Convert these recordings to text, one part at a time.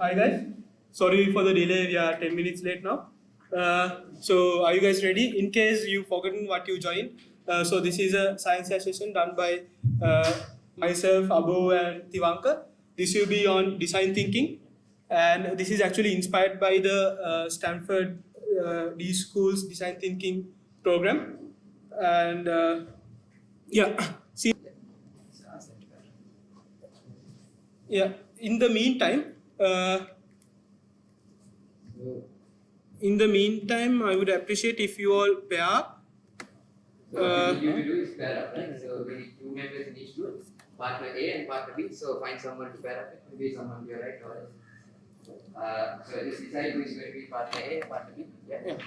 Hi guys. Sorry for the delay. We are 10 minutes late now. So are you guys ready? In case you've forgotten what you joined, so this is a science session done by myself, Abu, and Thivanka. This will be on design thinking, and this is actually inspired by the Stanford D School's design thinking program. And yeah, see, yeah. In the meantime. In the meantime, I would appreciate if you all pair. What you do is pair up, right? So we need two members in each group, partner A and partner B. So find someone to pair up with, maybe someone to your right or so this decide who is going to be partner A and partner B. Yeah.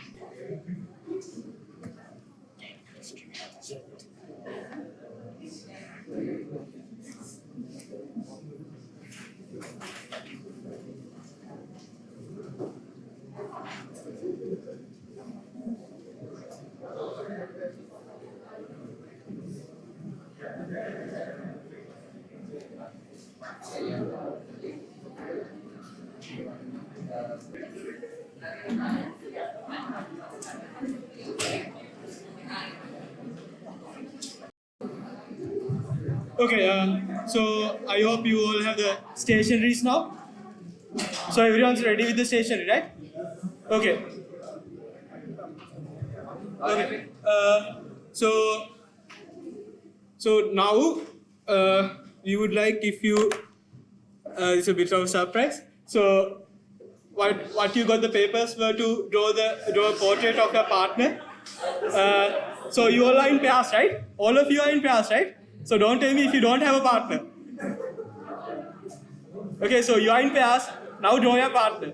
Okay, so I hope you all have the stationaries now. So everyone's ready with the stationery, right? Okay. Okay. So now we would like if you it's a bit of a surprise. So what you got the papers were to draw a portrait of your partner. So you all are in pairs, right? All of you are in pairs, right? So don't tell me if you don't have a partner. Okay, so you are in pairs. Now draw your partner.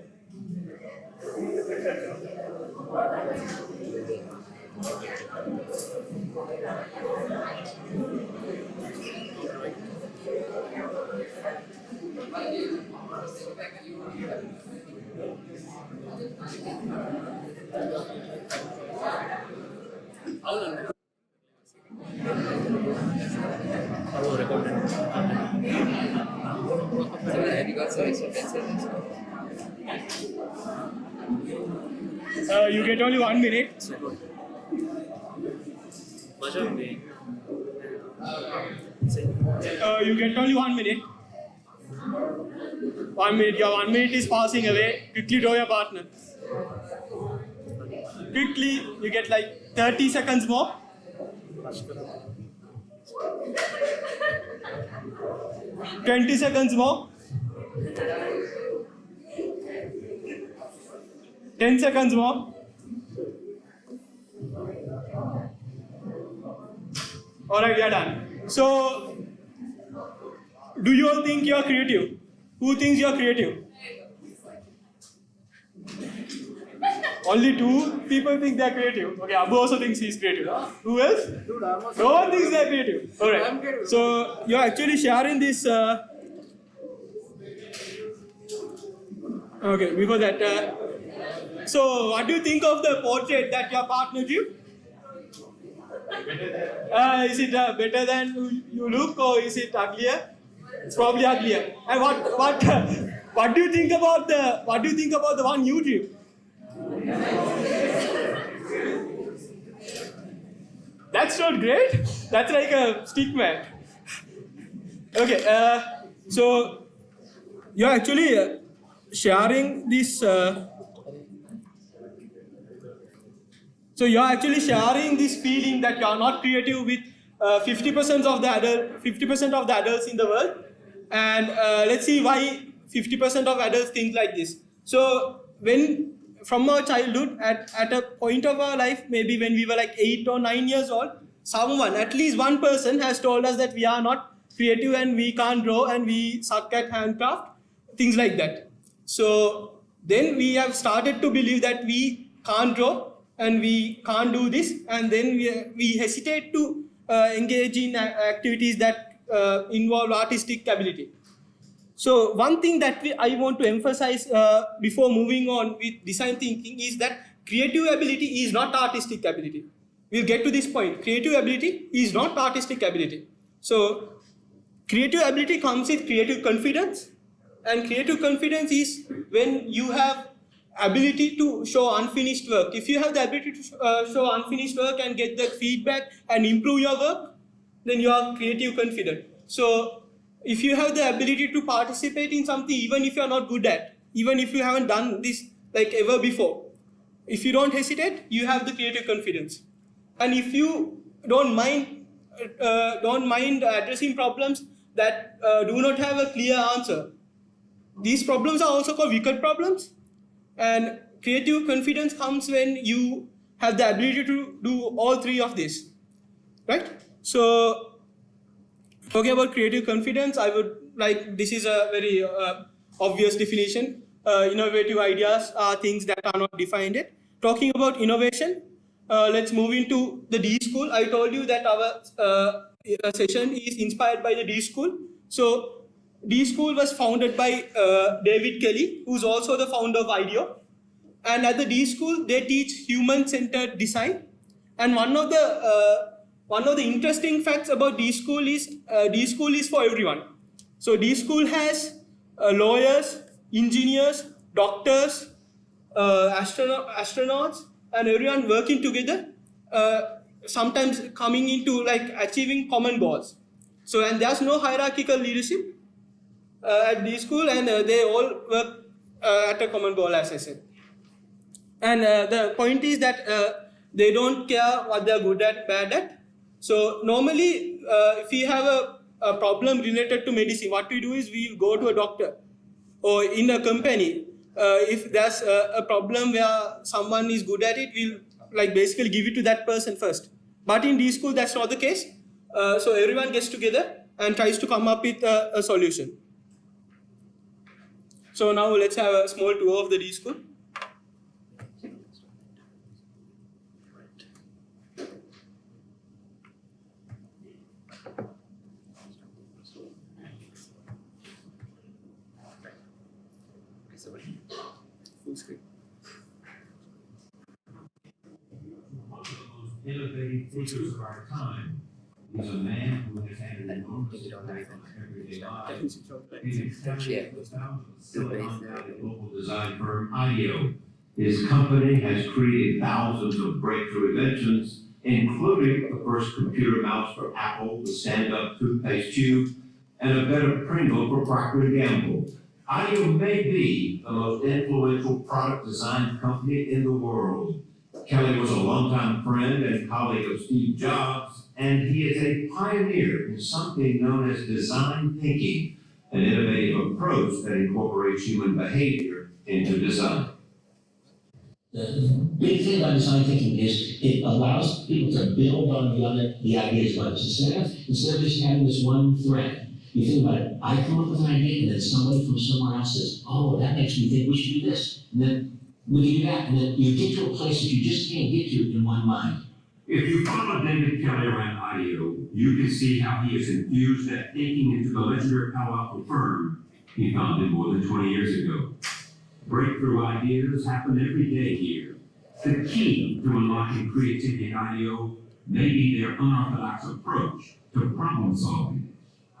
Have you got some extra pencils? You get only 1 minute. You get only 1 minute. 1 minute. Your 1 minute is passing away. Quickly draw your partner. Quickly, you get like 30 seconds more. 20 seconds more. 10 seconds more. Alright, we are done. So, do you all think you are creative? Who thinks you are creative? Only 2 people think they are creative. Okay, Abu also thinks he is creative. Who else? No one thinks they are creative. Alright. So, you are actually sharing this. Okay, before that. So, what do you think of the portrait that your partner drew? Is it better than you look, or is it uglier? It's probably uglier. And what do you think about the one you drew? That's not great. That's like a stick man. Okay. So you're actually sharing this. So you're actually sharing this feeling that you're not creative with 50% of the adults in the world, and let's see why 50% of adults think like this. So when from our childhood, at a point of our life, maybe when we were like 8 or 9 years old, someone, at least one person, has told us that we are not creative and we can't draw and we suck at handcraft, things like that. So then we have started to believe that we can't draw and we can't do this, and then we hesitate to engage in activities that involve artistic ability. So one thing that I want to emphasize before moving on with design thinking is that creative ability is not artistic ability. We'll get to this point. Creative ability is not artistic ability. So creative ability comes with creative confidence, And creative confidence is when you have ability to show unfinished work. If you have the ability to show unfinished work and get that feedback and improve your work, then you are creative confident. So if you have the ability to participate in something, even if you are not good at, even if you haven't done this like ever before, if you don't hesitate, you have the creative confidence. And if you don't mind addressing problems that do not have a clear answer, these problems are also called wicked problems. And creative confidence comes when you have the ability to do all three of these, right? So talking about creative confidence, I would like, this is a very obvious definition. Innovative ideas are things that are not defined yet. Talking about innovation, let's move into the D School. I told you that our session is inspired by the D School. So D School was founded by David Kelly, who's also the founder of IDEO. And at the D School, they teach human-centered design. And one of the interesting facts about D School is for everyone. So D School has lawyers, engineers, doctors, astronauts, and everyone working together, sometimes coming into like achieving common goals. So, and there's no hierarchical leadership at D School, and they all work at a common goal, as I said. And the point is that they don't care what they're good at, bad at. So normally, if we have a problem related to medicine, what we do is we go to a doctor, or in a company, if there's a problem where someone is good at it, we'll like basically give it to that person first. But in D School, that's not the case. So everyone gets together and tries to come up with a solution. So now let's have a small tour of the D School. Full screen. Innovative thinkers of our time. He's a man who has had an enormous impact on everyday lives. He's established the founder of the global design firm IDEO. His company has created thousands of breakthrough inventions, including the first computer mouse for Apple, the stand-up toothpaste tube, and a better Pringle for Procter & Gamble. IDEO may be the most influential product design company in the world. Kelly was a longtime friend and colleague of Steve Jobs, and he is a pioneer in something known as design thinking, an innovative approach that incorporates human behavior into design. The big thing about design thinking is it allows people to build on the ideas of others. Instead of just having this one thread, you think about it, I come up with an idea, and then somebody from somewhere else says, oh, that makes me think we should do this. And then we can do that, and then you get to a place that you just can't get to in one mind. If you follow David Kelly around IDEO, you can see how he has infused that thinking into the legendary Palo Alto firm he founded more than 20 years ago. Breakthrough ideas happen every day here. The key to unlocking creativity at IDEO may be their unorthodox approach to problem solving.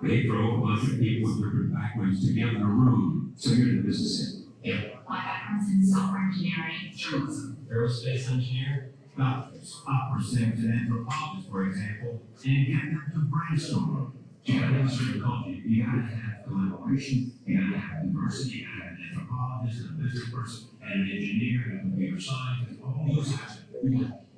They throw a bunch of people with different backgrounds together in a room, so you're in the business end. My background's in software engineering, journalism, Aerospace engineer, doctors, opera singers, and anthropologists, for example, and get them to brainstorm. You gotta have a certain culture. You gotta have collaboration, you gotta have diversity, you gotta have an anthropologist, and a business person, and an engineer, and a computer scientist, all those aspects.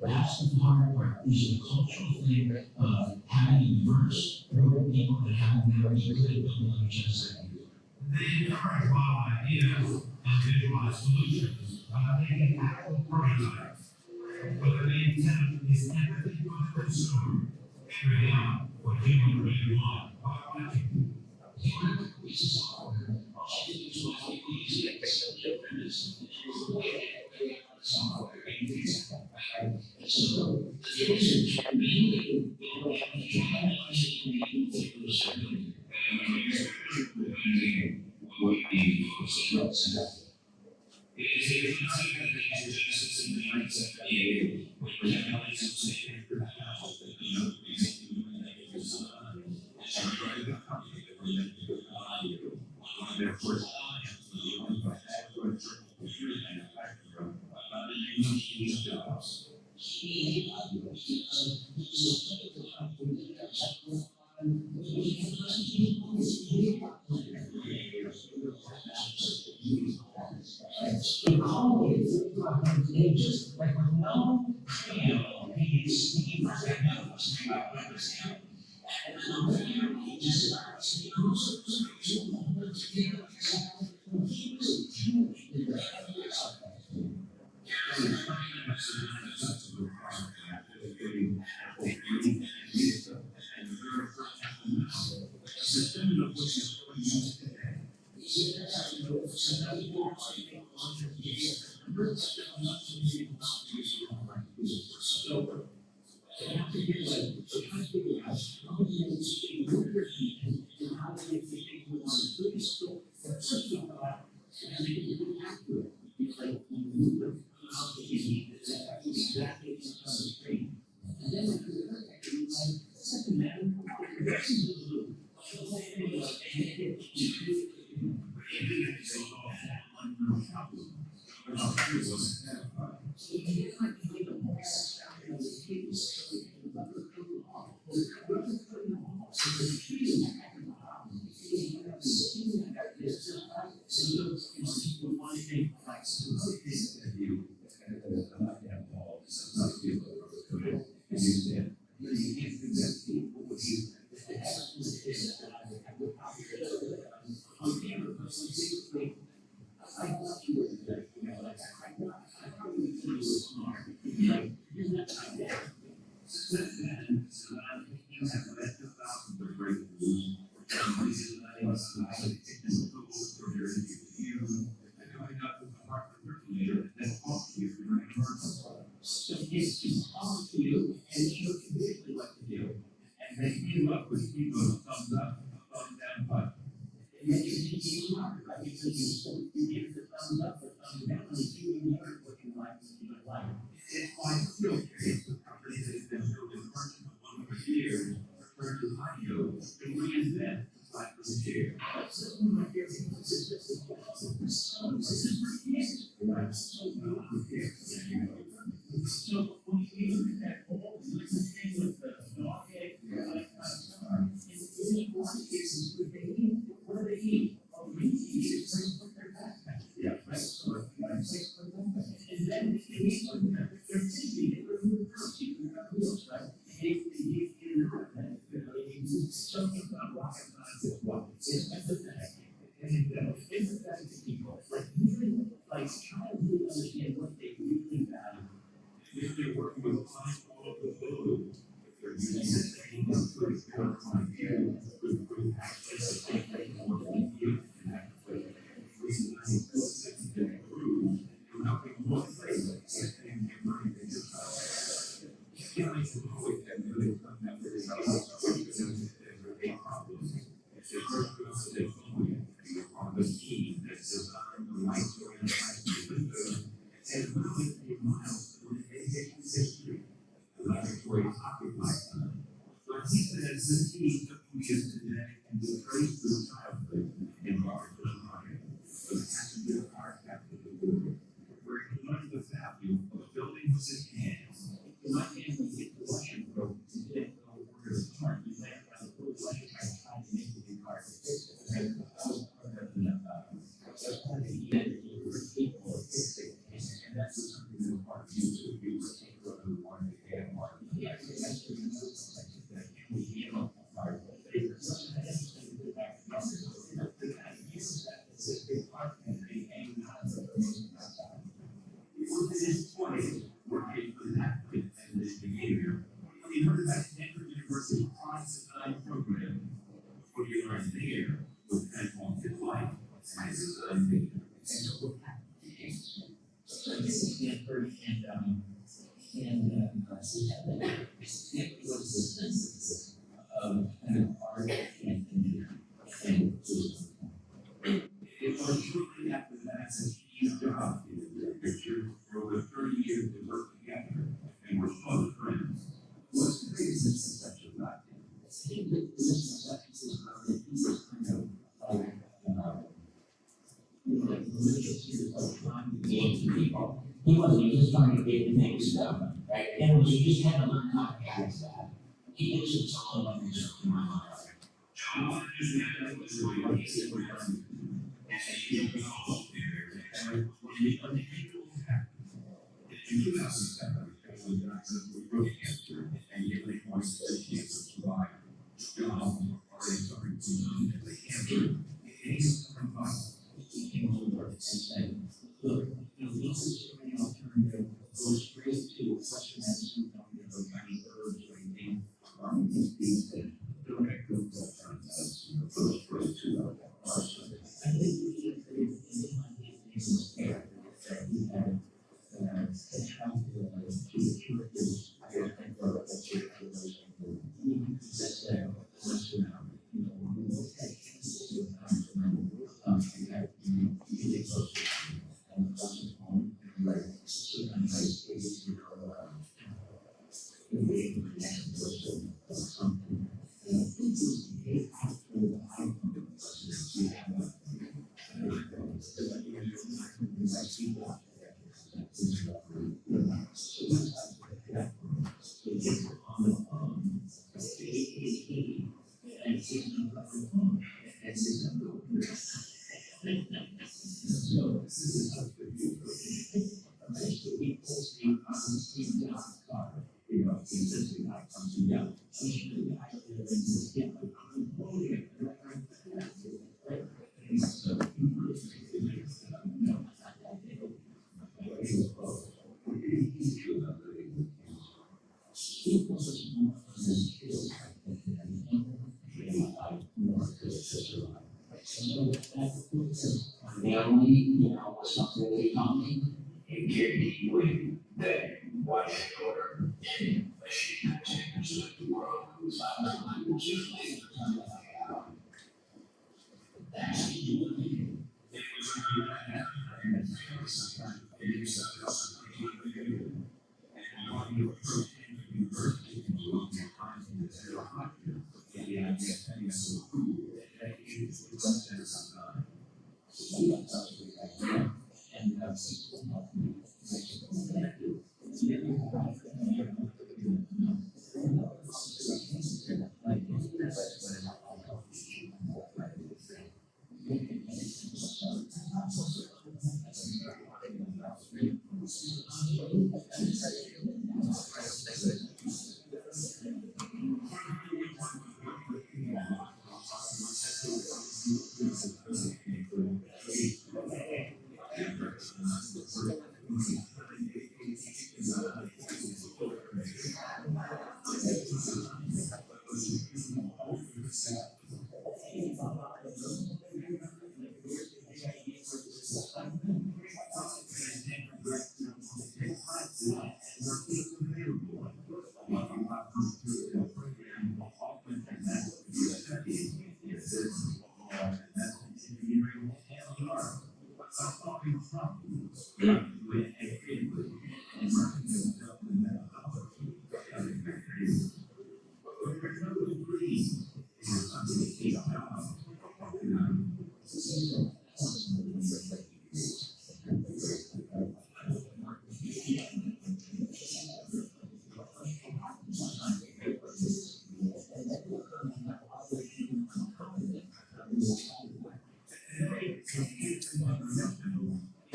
That's the hard part, is the cultural thing of having a diverse group of people and having them be good at building on each other's ideas. They encourage wild ideas and visualized solutions by making actual prototypes. But the main tenet is empathy for the consumer. Figuring out what people really want by watching. Human is software. All you do is make it easy to accept your premise. Software and so the reason being Their first Just like no He wasn't, he was just trying to get things done, right? And you just had to learn how to pass that. He gives us all of this in my life.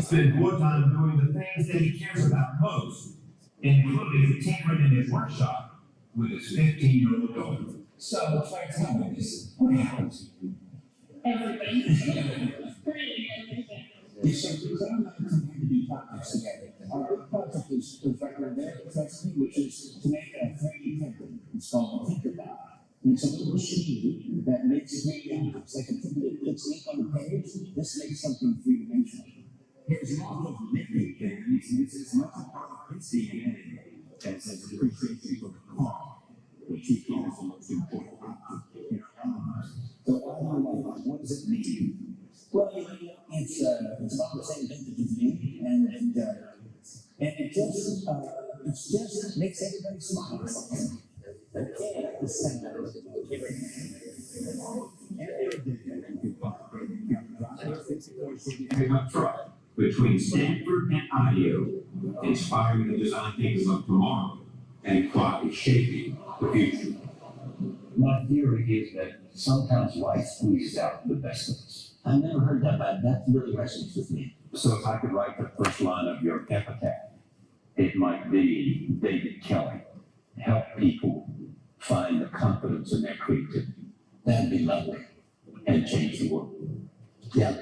Spend more time doing the things that he cares about most, including tinkering in his workshop with his 15-year-old daughter. So, tell me this, what happened to you? Everything. Because I'm not coming to do projects together. Our project is recommended presently, which is to make a 3D printer. It's called Tinkerbell. And it's a little machine that makes 3D objects. Like a printer puts ink on the page, this makes something three-dimensional. His model of living things uses much of his DNA as an appreciation for the calm, which he feels the most important in our lives. So I don't know, what does it mean? Well, it's about the same vintage as me, and it just makes everybody smile. Pickup truck between Stanford and Idaho inspiring the design thinkers of tomorrow and quietly shaping the future. My theory is that sometimes life squeezes out the best of us. I've never heard that, but that really resonates with me. So if I could write the first line of your epitaph, it might be David Kelly, help people find the confidence in their creativity. That'd be lovely. And change the world. Yeah.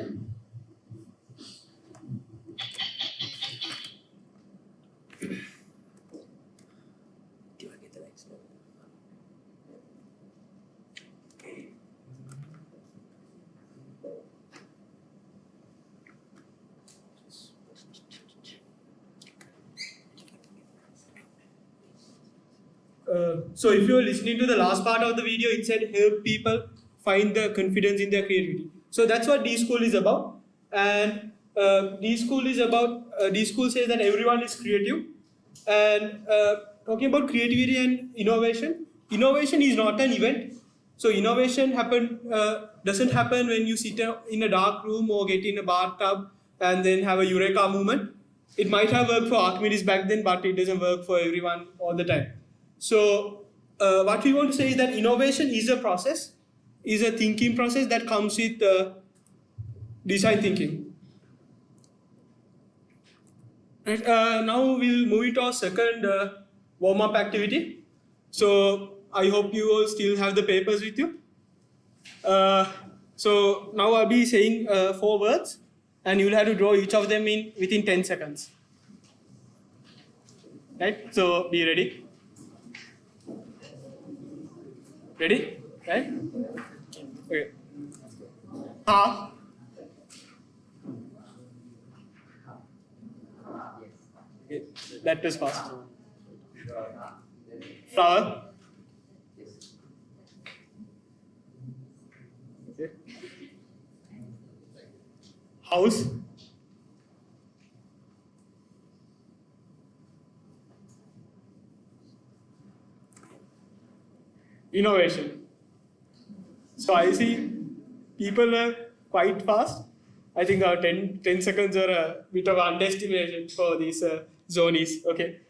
So if you're listening to the last part of the video, it said help people find the confidence in their creativity. So that's what D-School is about. And D-School is about, D-School says that everyone is creative. And talking about creativity and innovation is not an event. So innovation doesn't happen when you sit in a dark room or get in a bathtub and then have a eureka moment. It might have worked for Archimedes back then, but it doesn't work for everyone all the time. So what we want to say is that innovation is a process, is a thinking process that comes with design thinking. Right, now we'll move into our second warm-up activity. So I hope you all still have the papers with you. So now I'll be saying 4 words, and you'll have to draw each of them within 10 seconds. Right? So be ready. Ready? Right? Okay. Ha. Okay. That was fast. Flower. Okay. House. Innovation. So I see people are quite fast. I think our 10 seconds are a bit of underestimation for these zonies. Okay.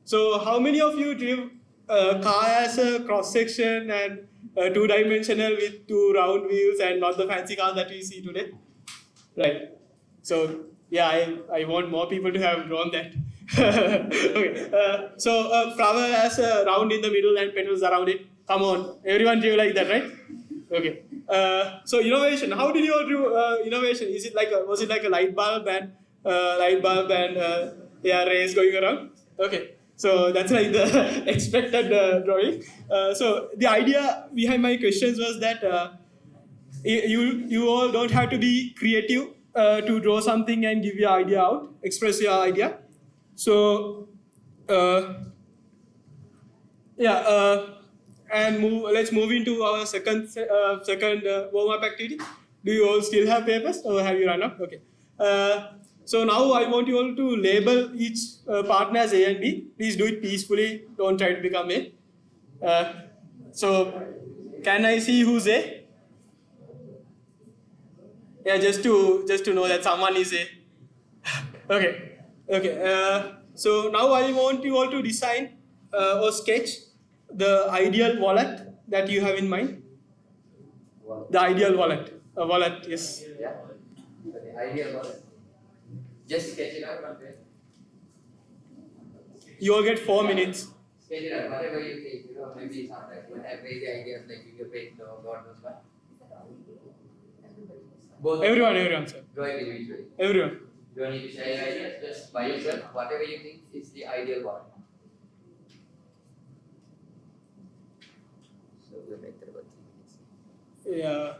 So how many of you drew a car as a cross section and 2-dimensional with 2 round wheels and not the fancy cars that we see today? Right. So yeah, I want more people to have drawn that. Okay. So a flower has a round in the middle and petals around it. Come on, everyone drew like that, right? Okay. So innovation. How did you all do innovation? Was it like a light bulb and rays going around? Okay. So that's like the expected drawing. So the idea behind my questions was that you all don't have to be creative to draw something and give your idea out, express your idea. So let's move into our second warm-up activity. Do you all still have papers or have you run out? Okay. So now I want you all to label each partner as A and B. Please do it peacefully. Don't try to become A. So can I see who's A? Yeah, just to know that someone is A. Okay. Okay. So now I want you all to design or sketch the ideal wallet that you have in mind. The ideal wallet. A wallet, yes. Yeah. So the ideal wallet. Just sketch it out one way. You all get 4 minutes. Sketch it out, whatever you think. Maybe sometimes you have crazy ideas like you paint or God knows what. Both. Everyone, sir. Go individually. Everyone. You don't need to share your ideas, just by yourself, whatever you think is the ideal one. So we'll make that about 3 minutes. Yeah.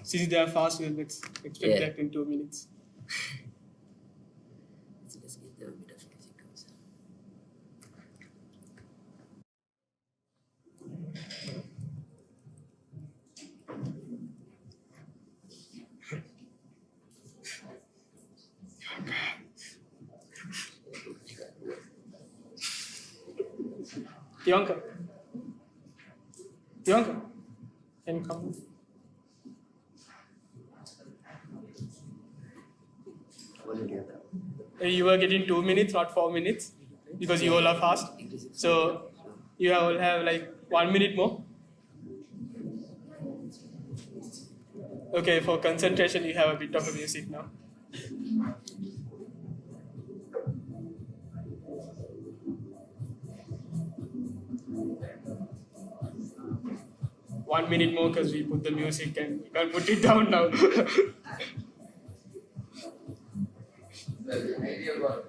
Since they are fast, let's expect that in 2 minutes. So let's get them a bit of music also. Thivanka, can you come? You were getting 2 minutes, not 4 minutes, because you all are fast. So you all have like 1 minute more. Okay, for concentration, you have a bit of a music now. One minute more because we put the music and you can't put it down now. The ideal work.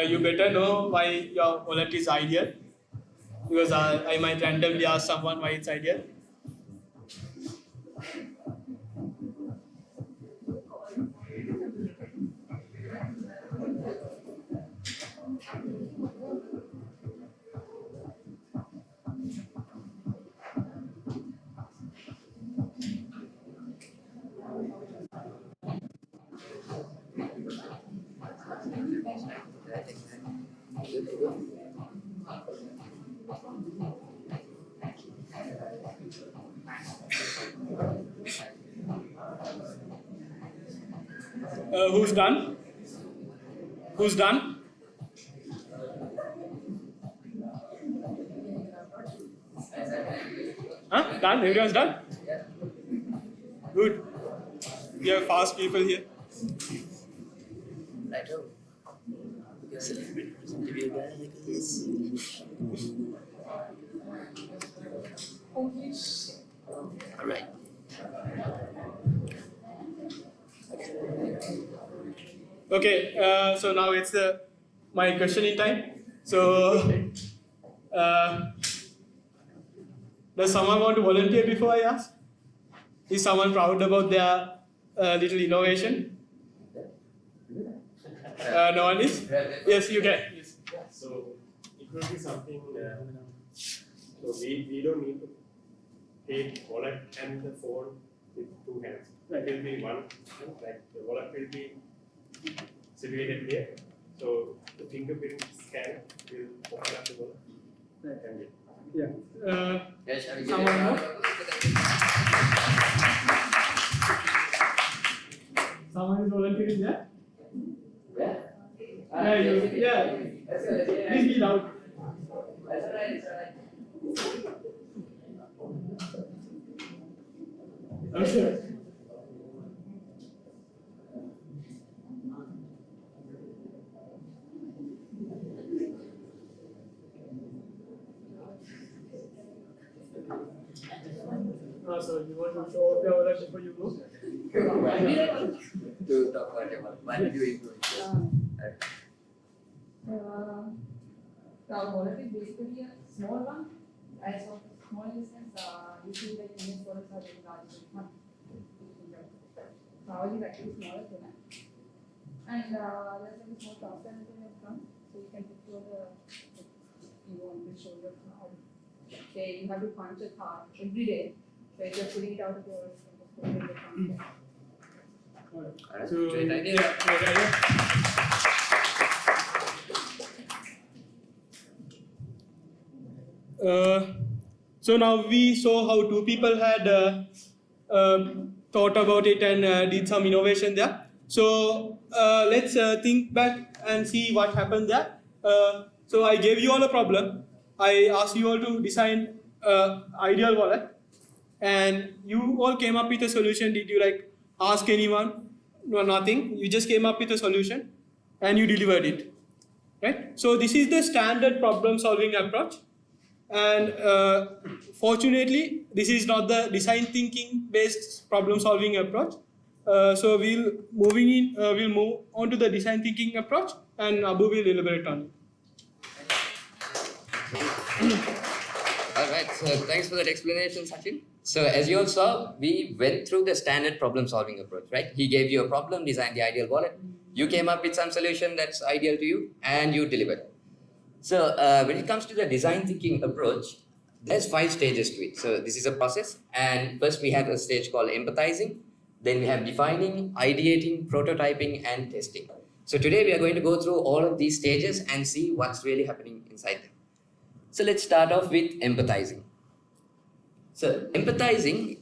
You better know why your wallet is ideal, because I might randomly ask someone why it's ideal. Who's done? Who's done? Huh? Done? Everyone's done? Good. We have fast people here. All right. Okay, so now it's my questioning time. So, does someone want to volunteer before I ask? Is someone proud about their little innovation? No one is? Yes, you can. Yes. So it will be something. So we don't need to take wallet and the phone with two hands. It will be one. Like the wallet will be situated here. So the fingerprint scan will open up the wallet. And it. Yeah. Yes, shall we give Someone it a round more? of applause? Someone is volunteering there? Yeah. Yeah, you, yeah. Let's go, let's go. Please be loud. That's alright, it's alright. Okay. So you want to show off your ownership for you go? To talk about your work. What did you influence? Our wallet is basically a small one. As of small instance, usually like US wallets are very large one. Ours is actually smaller than that. And there's like a small transparency in front, so you can picture you want to show your card. Okay, you have to punch a card every day. So if you're putting it out of your wallet, you can just put it in the front. Alright, So, great idea. yeah, great idea. So now we saw how two people had thought about it and did some innovation there. So let's think back and see what happened there. So I gave you all a problem. I asked you all to design ideal wallet, and you all came up with a solution. Did you like ask anyone? No, nothing. You just came up with a solution and you delivered it. Right? So this is the standard problem solving approach. And fortunately, this is not the design thinking based problem solving approach. So we'll move on to the design thinking approach, and Abu will elaborate on it. Alright, so thanks for that explanation, Sachin. So as you all saw, we went through the standard problem solving approach, right? He gave you a problem, designed the ideal wallet. You came up with some solution that's ideal to you, and you delivered. So when it comes to the design thinking approach, there's 5 stages to it. So this is a process, and first we have a stage called empathizing, then we have defining, ideating, prototyping, and testing. So today we are going to go through all of these stages and see what's really happening inside them. So let's start off with empathizing. So empathizing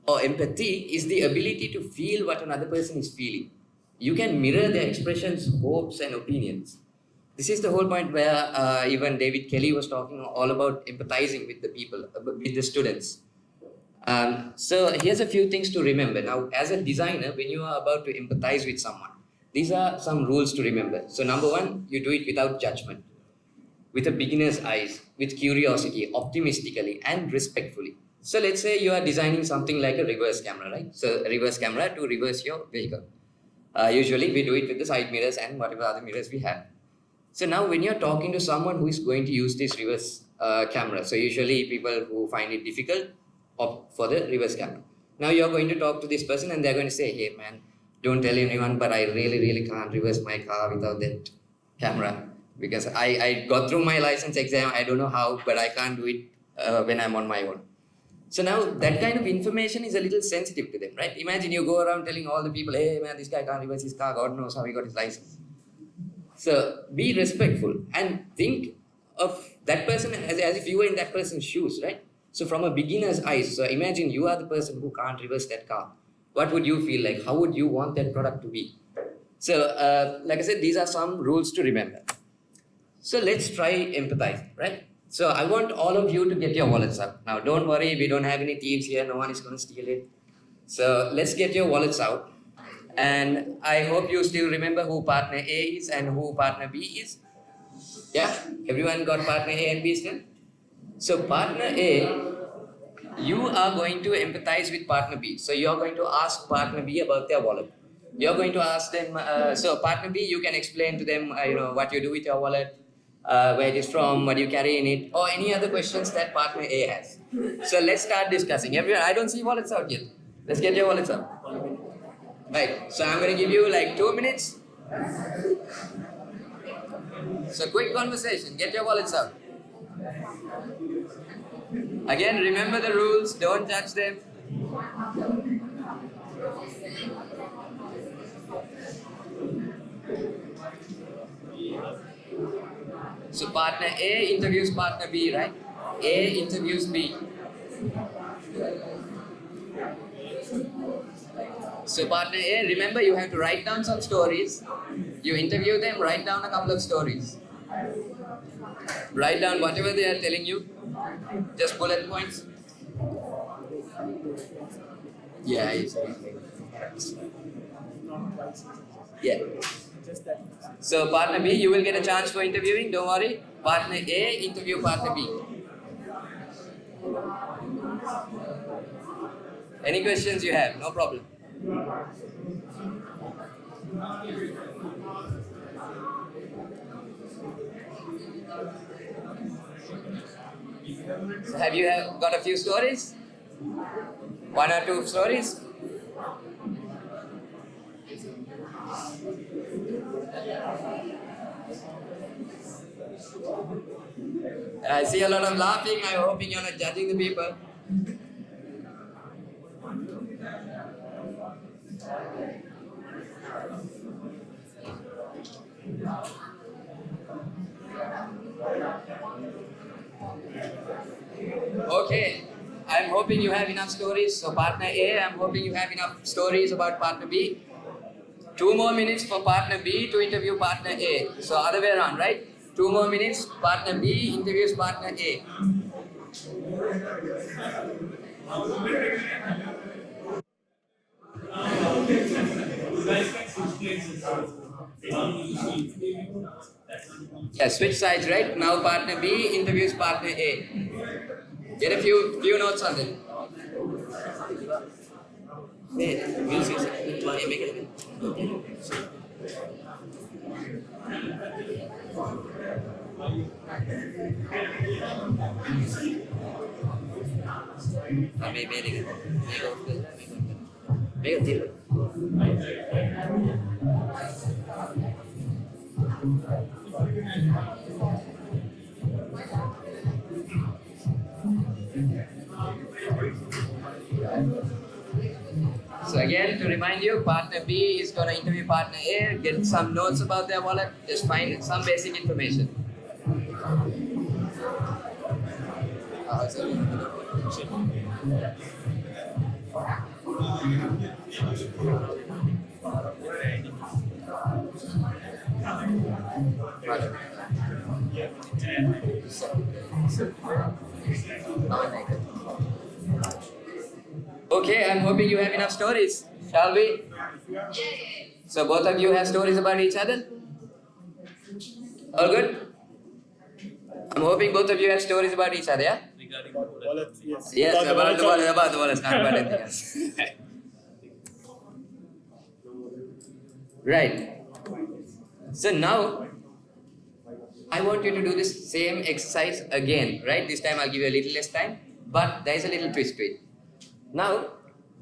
or empathy is the ability to feel what another person is feeling. You can mirror their expressions, hopes, and opinions. This is the whole point where even David Kelly was talking all about empathizing with the people, with the students. So here's a few things to remember. Now, as a designer, when you are about to empathize with someone, these are some rules to remember. So number one, you do it without judgment, with a beginner's eyes, with curiosity, optimistically, and respectfully. So let's say you are designing something like a reverse camera, right? So a reverse camera to reverse your vehicle. Usually we do it with the side mirrors and whatever other mirrors we have. So now when you're talking to someone who is going to use this reverse camera, so usually people who find it difficult opt for the reverse camera. Now you're going to talk to this person and they're going to say, hey man, don't tell anyone, but I really can't reverse my car without that camera. Because I got through my license exam, I don't know how, but I can't do it when I'm on my own. So now that kind of information is a little sensitive to them, right? Imagine you go around telling all the people, hey man, this guy can't reverse his car, God knows how he got his license. So be respectful and think of that person as if you were in that person's shoes, right? So from a beginner's eyes, so imagine you are the person who can't reverse that car. What would you feel like? How would you want that product to be? So like I said, these are some rules to remember. So let's try empathizing, right? So I want all of you to get your wallets out. Now don't worry, we don't have any thieves here, no one is going to steal it. So let's get your wallets out. And I hope you still remember who partner A is and who partner B is. Yeah? Everyone got partner A and B still? So partner A, you are going to empathize with partner B. So you're going to ask partner B about their wallet. You're going to ask them, so partner B, you can explain to them, what you do with your wallet, where it is from, what you carry in it, or any other questions that partner A has. So let's start discussing. Everyone, I don't see wallets out yet. Let's get your wallets out. Right, so I'm going to give you like 2 minutes. So quick conversation, get your wallets out. Again, remember the rules, don't judge them. So partner A interviews partner B, right? A interviews B. So partner A, remember you have to write down some stories. You interview them, write down a couple of stories. Write down whatever they are telling you. Just bullet points. Yeah, yeah. So partner B, you will get a chance for interviewing, don't worry. Partner A, interview partner B. Any questions you have, no problem. So have you got a few stories? 1 or 2 stories? I see a lot of laughing. I'm hoping you're not judging the people. Okay, I'm hoping you have enough stories. So partner A, I'm hoping you have enough stories about partner B. 2 more minutes for partner B to interview partner A. So other way around, right? 2 more minutes, partner B interviews partner A. Yeah, switch sides, right? Now partner B interviews partner A. Get a few notes on them. So again, to remind you, partner B is going to interview partner A, get some notes about their wallet, just find some basic information. Okay, I'm hoping you have enough stories. Shall we? So both of you have stories about each other? All good? I'm hoping both of you have stories about each other, yeah? Regarding the wallet, yes. Yes, about the wallet, not about anything else. Right. So now, I want you to do this same exercise again, right? This time I'll give you a little less time, but there is a little twist to it. Now,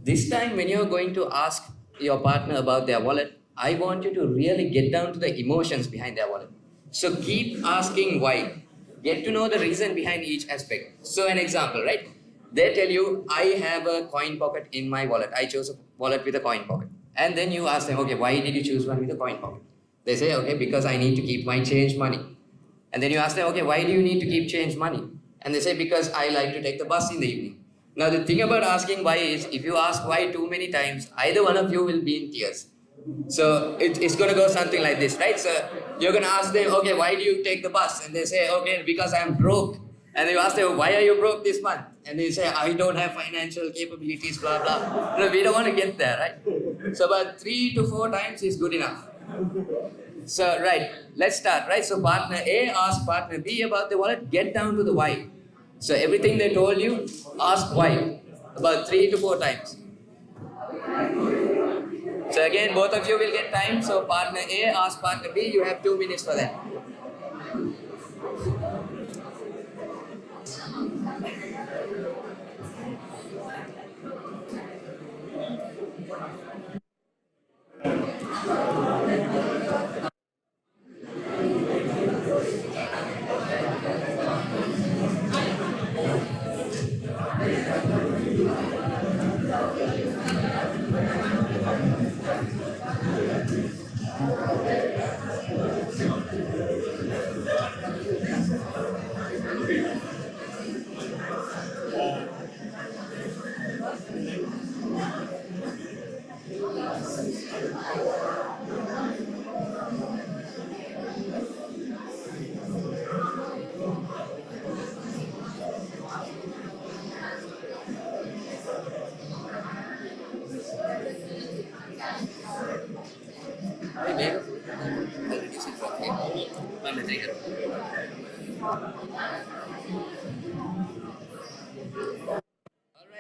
this time when you're going to ask your partner about their wallet, I want you to really get down to the emotions behind their wallet. So keep asking why. Get to know the reason behind each aspect. So an example, right? They tell you, I have a coin pocket in my wallet. I chose a wallet with a coin pocket. And then you ask them, okay, why did you choose one with a coin pocket? They say, okay, because I need to keep my change money. And then you ask them, okay, why do you need to keep change money? And they say, because I like to take the bus in the evening. Now the thing about asking why is, if you ask why too many times, either one of you will be in tears. So it's going to go something like this, right? So you're going to ask them, okay, why do you take the bus? And they say, okay, because I'm broke. And you ask them, why are you broke this month? And they say, I don't have financial capabilities, blah, blah. No, we don't want to get there, right? So about 3 to 4 times is good enough. So, right, let's start, right? So partner A asks partner B about the wallet, get down to the why. So everything they told you, ask why. About 3 to 4 times. So again, both of you will get time. So partner A asks partner B, you have 2 minutes for that.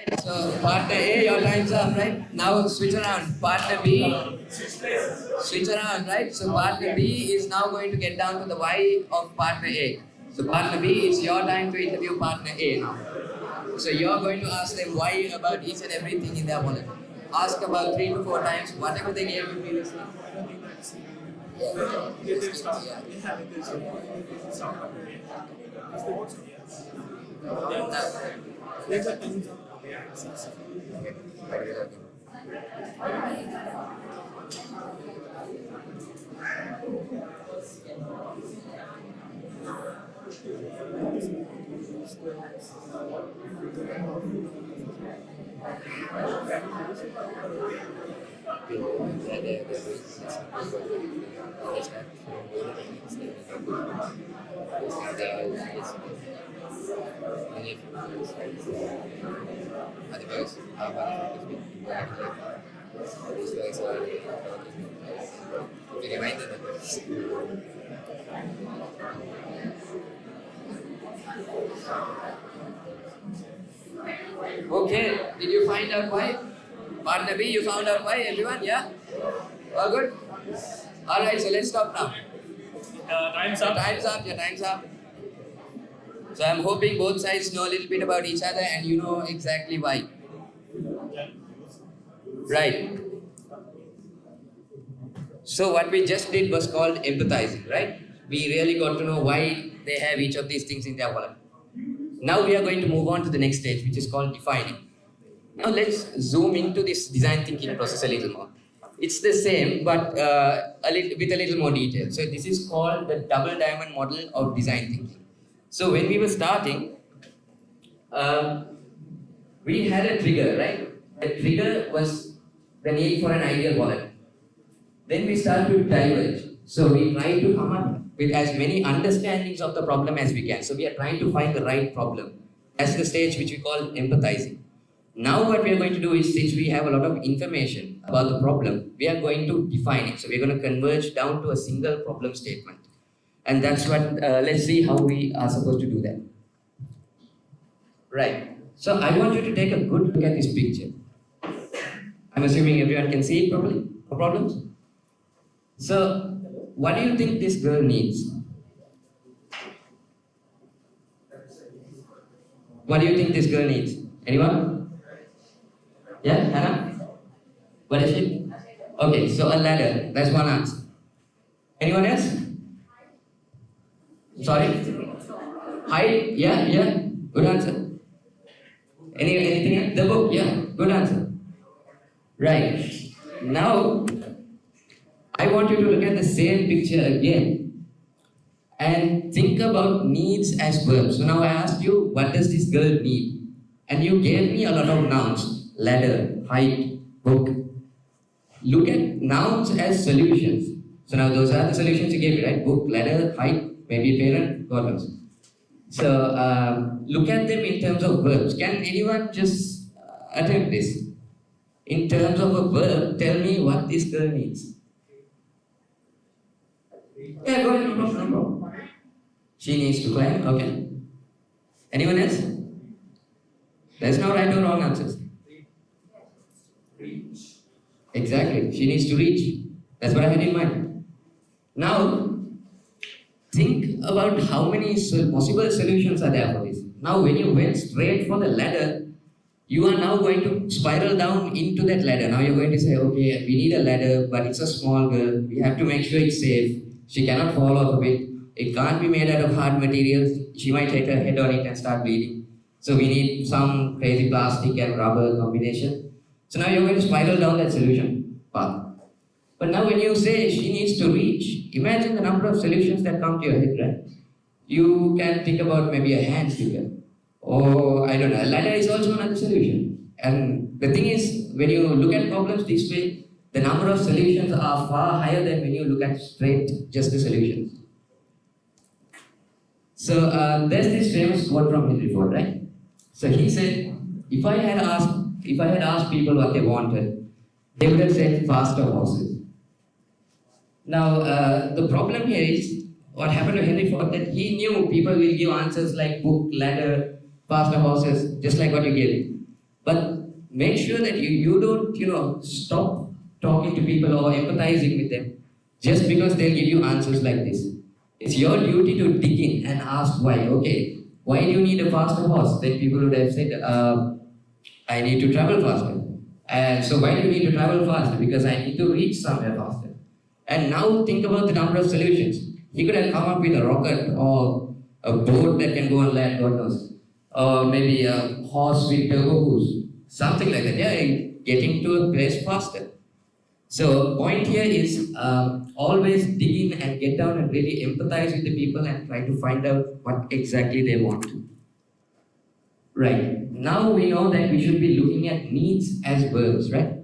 Alright, so partner A, your time's up, right? Now switch around. Partner B, switch around, right? So partner B is now going to get down to the why of partner A. So partner B, it's your time to interview partner A now. So you're going to ask them why about each and everything in their wallet. Ask about 3 to 4 times, whatever they gave you previously. Okay, did you find out why? Partner B, you found out why, everyone? Yeah? All good? Alright, so let's stop now. Time's up. Time's up, your time's up. So I'm hoping both sides know a little bit about each other and you know exactly why. Right. So what we just did was called empathizing, right? We really got to know why they have each of these things in their wallet. Now we are going to move on to the next stage, which is called defining. Now let's zoom into this design thinking process a little more. It's the same, but with a little more detail. So this is called the double diamond model of design thinking. So when we were starting, we had a trigger, right? The trigger was the need for an ideal wallet. Then we start to diverge. So we try to come up with as many understandings of the problem as we can. So we are trying to find the right problem. That's the stage which we call empathizing. Now what we are going to do is, since we have a lot of information about the problem, we are going to define it. So we're going to converge down to a single problem statement. And that's what, let's see how we are supposed to do that. Right. So I want you to take a good look at this picture. I'm assuming everyone can see it properly? No problems? So, what do you think this girl needs? What do you think this girl needs? Anyone? Yeah, Hannah? What is it? Okay, so a ladder. That's one answer. Anyone else? Sorry? Height? Yeah. Good answer. Anything else? The book? Yeah, good answer. Right. Now, I want you to look at the same picture again and think about needs as verbs. So now I asked you, what does this girl need? And you gave me a lot of nouns: ladder, height, book. Look at nouns as solutions. So now those are the solutions you gave me, right? Book, ladder, height, maybe parent, God knows. So look at them in terms of verbs. Can anyone just attempt this? In terms of a verb, tell me what this girl needs. Yeah, go ahead, no problem. She needs to climb, okay. Anyone else? There's no right or wrong answers. Exactly, she needs to reach. That's what I had in mind. Now, think about how many possible solutions are there for this. Now, when you went straight for the ladder, you are now going to spiral down into that ladder. Now you're going to say, okay, we need a ladder, but it's a small girl. We have to make sure it's safe. She cannot fall off of it. It can't be made out of hard materials. She might hit her head on it and start bleeding. So we need some crazy plastic and rubber combination. So now you're going to spiral down that solution path. But now when you say she needs to reach, imagine the number of solutions that come to your head, right? You can think about maybe a hand figure. Or, I don't know, a ladder is also another solution. And the thing is, when you look at problems this way, the number of solutions are far higher than when you look at straight just the solutions. So there's this famous quote from Henry Ford, right? So he said, if I had asked people what they wanted, they would have said faster horses. Now the problem here is what happened to Henry Ford, that he knew people will give answers like book, ladder, faster horses, just like what you gave. But make sure that you don't, stop talking to people or empathizing with them just because they'll give you answers like this. It's your duty to dig in and ask why. Okay, why do you need a faster horse? Then people would have said, I need to travel faster. And so why do you need to travel faster? Because I need to reach somewhere faster. And now think about the number of solutions. He could have come up with a rocket or a boat that can go on land, God knows. Or maybe a horse with turbo boost. Something like that. Yeah, getting to a place faster. So point here is always dig in and get down and really empathize with the people and try to find out what exactly they want. Right. Now we know that we should be looking at needs as verbs, right?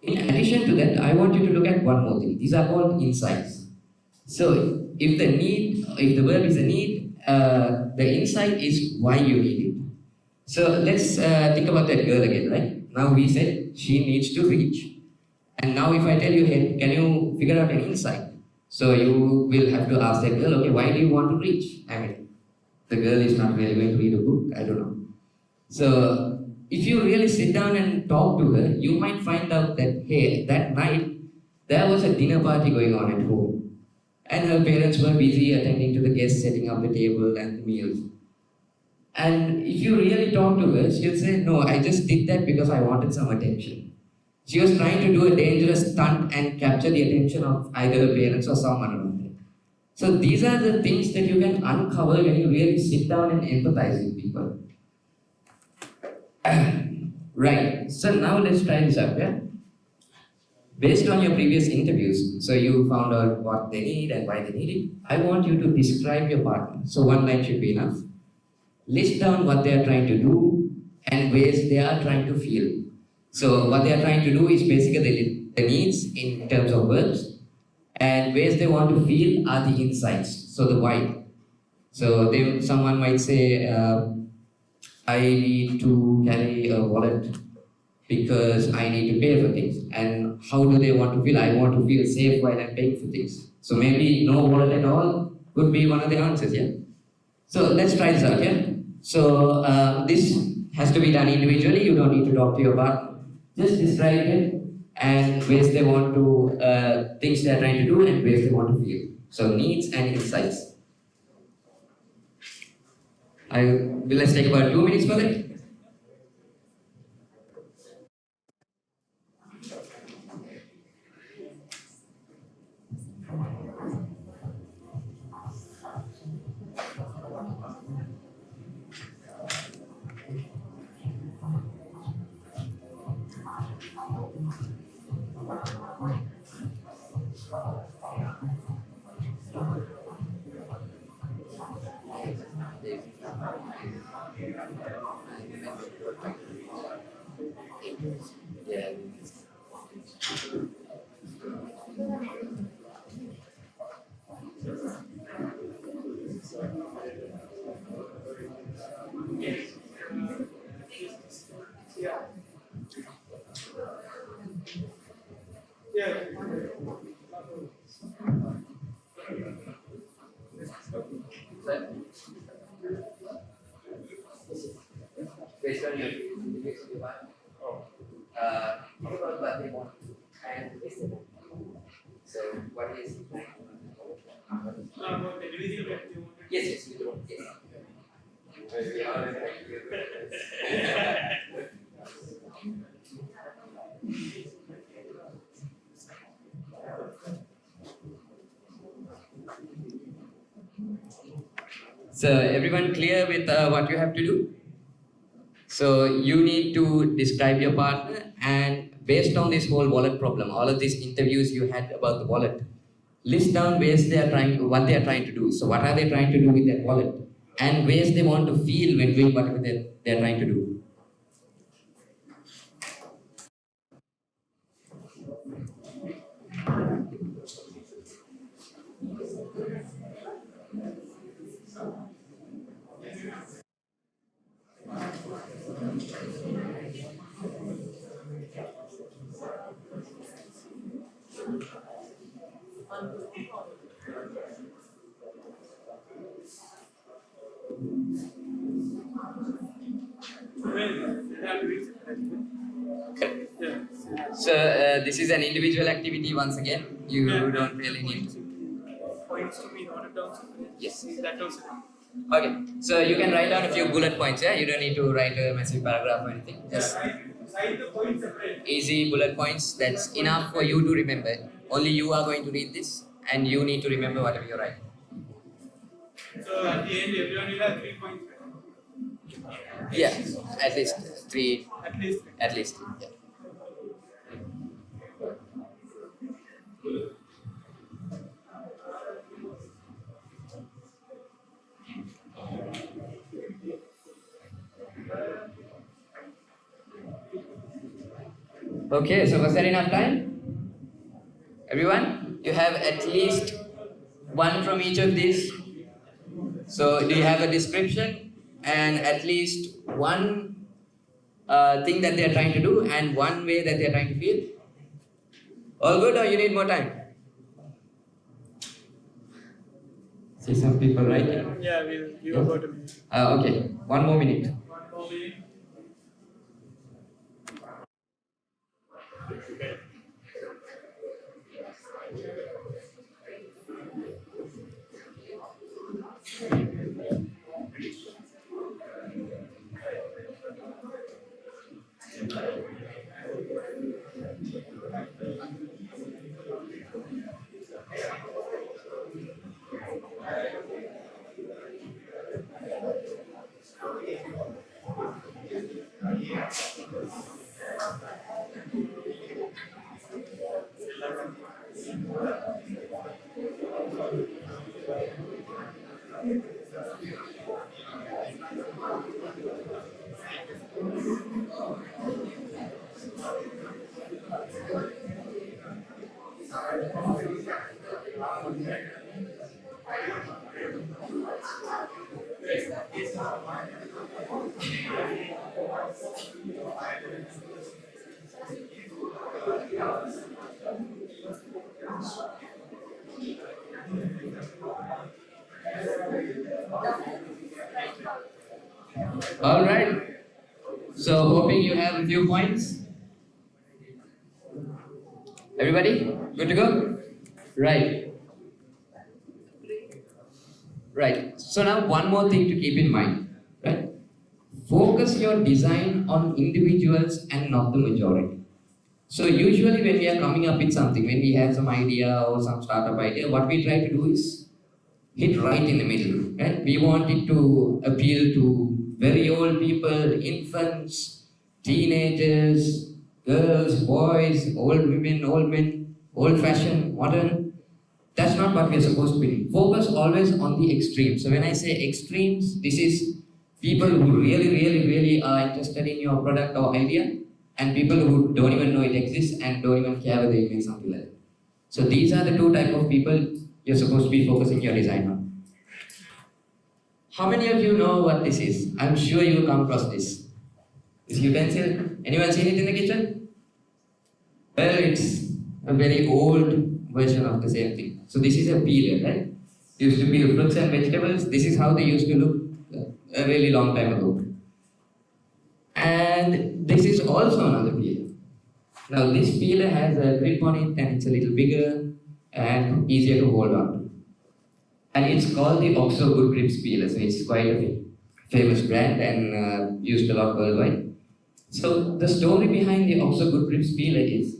In addition to that, I want you to look at one more thing. These are called insights. So if the verb is a need, the insight is why you need it. So let's think about that girl again, right? Now we said she needs to reach. And now if I tell you, hey, can you figure out an insight? So you will have to ask that girl, okay, why do you want to reach? I mean, the girl is not really going to read a book, I don't know. So if you really sit down and talk to her, you might find out that, hey, that night, there was a dinner party going on at home. And her parents were busy attending to the guests, setting up the table and the meals. And if you really talk to her, she'll say, no, I just did that because I wanted some attention. She was trying to do a dangerous stunt and capture the attention of either her parents or someone around her. So these are the things that you can uncover when you really sit down and empathize with people. Right, so now let's try this out, yeah? Based on your previous interviews, so you found out what they need and why they need it, I want you to describe your partner. So one line should be enough. list down what they are trying to do and ways they are trying to feel. So what they are trying to do is basically the needs in terms of verbs, and ways they want to feel are the insights, so the why. So someone might say, I need to carry a wallet because I need to pay for things. And how do they want to feel? I want to feel safe while I'm paying for things. So maybe no wallet at all could be one of the answers, yeah? So let's try this out, yeah? So this has to be done individually. You don't need to talk to your partner. Just describe it and ways they want to, things they're trying to do and ways they want to feel. So needs and insights. Let's take about 2 minutes for that. Yeah. Based on your think about what they want and ways they want. So what is yes, we do. Yes. So everyone clear with what you have to do? So you need to describe your partner, and based on this whole wallet problem, all of these interviews you had about the wallet, list down ways what they are trying to do. So what are they trying to do with that wallet, and ways they want to feel when doing whatever they're trying to do. So this is an individual activity once again. You don't really need to. Points to be noted down. Yes. That also. Okay. So you can write down a few bullet points. Yeah. You don't need to write a massive paragraph or anything. Just Write the points separate. easy bullet points. That's enough for you to remember. Only you are going to read this, and you need to remember whatever you write. So at the end, everyone will have 3 points. Yeah. At least 3. At least. At least. Yeah. Okay, so was there enough time? Everyone? You have at least one from each of these. So do you have a description and at least one thing that they are trying to do and one way that they are trying to feel? All good, or you need more time? See some people writing. Yeah, we'll go to minute. Okay, 1 more minute. 1 more minute. All right. So hoping you have a few points. Everybody, good to go? Right. Right. So now one more thing to keep in mind. Right. Focus your design on individuals and not the majority. So usually when we are coming up with something, when we have some idea or some startup idea, what we try to do is hit right in the middle, right? We want it to appeal to very old people, infants, teenagers, girls, boys, old women, old men, old-fashioned, modern. That's not what we're supposed to be doing. Focus always on the extremes. So when I say extremes, this is people who really are interested in your product or idea, and people who don't even know it exists and don't even care whether you make something like it. So these are the two type of people you're supposed to be focusing your design on. How many of you know what this is? I'm sure you'll come across this. This utensil, anyone seen it in the kitchen? Well, it's a very old version of the same thing. So this is a peeler, right? Used to peel fruits and vegetables. This is how they used to look a really long time ago. And this is also another peeler. Now this peeler has a grip on it and it's a little bigger and easier to hold on to. And it's called the OXO Good Grips peeler. So it's quite a famous brand and used a lot worldwide. So the story behind the OXO Good Grips peeler is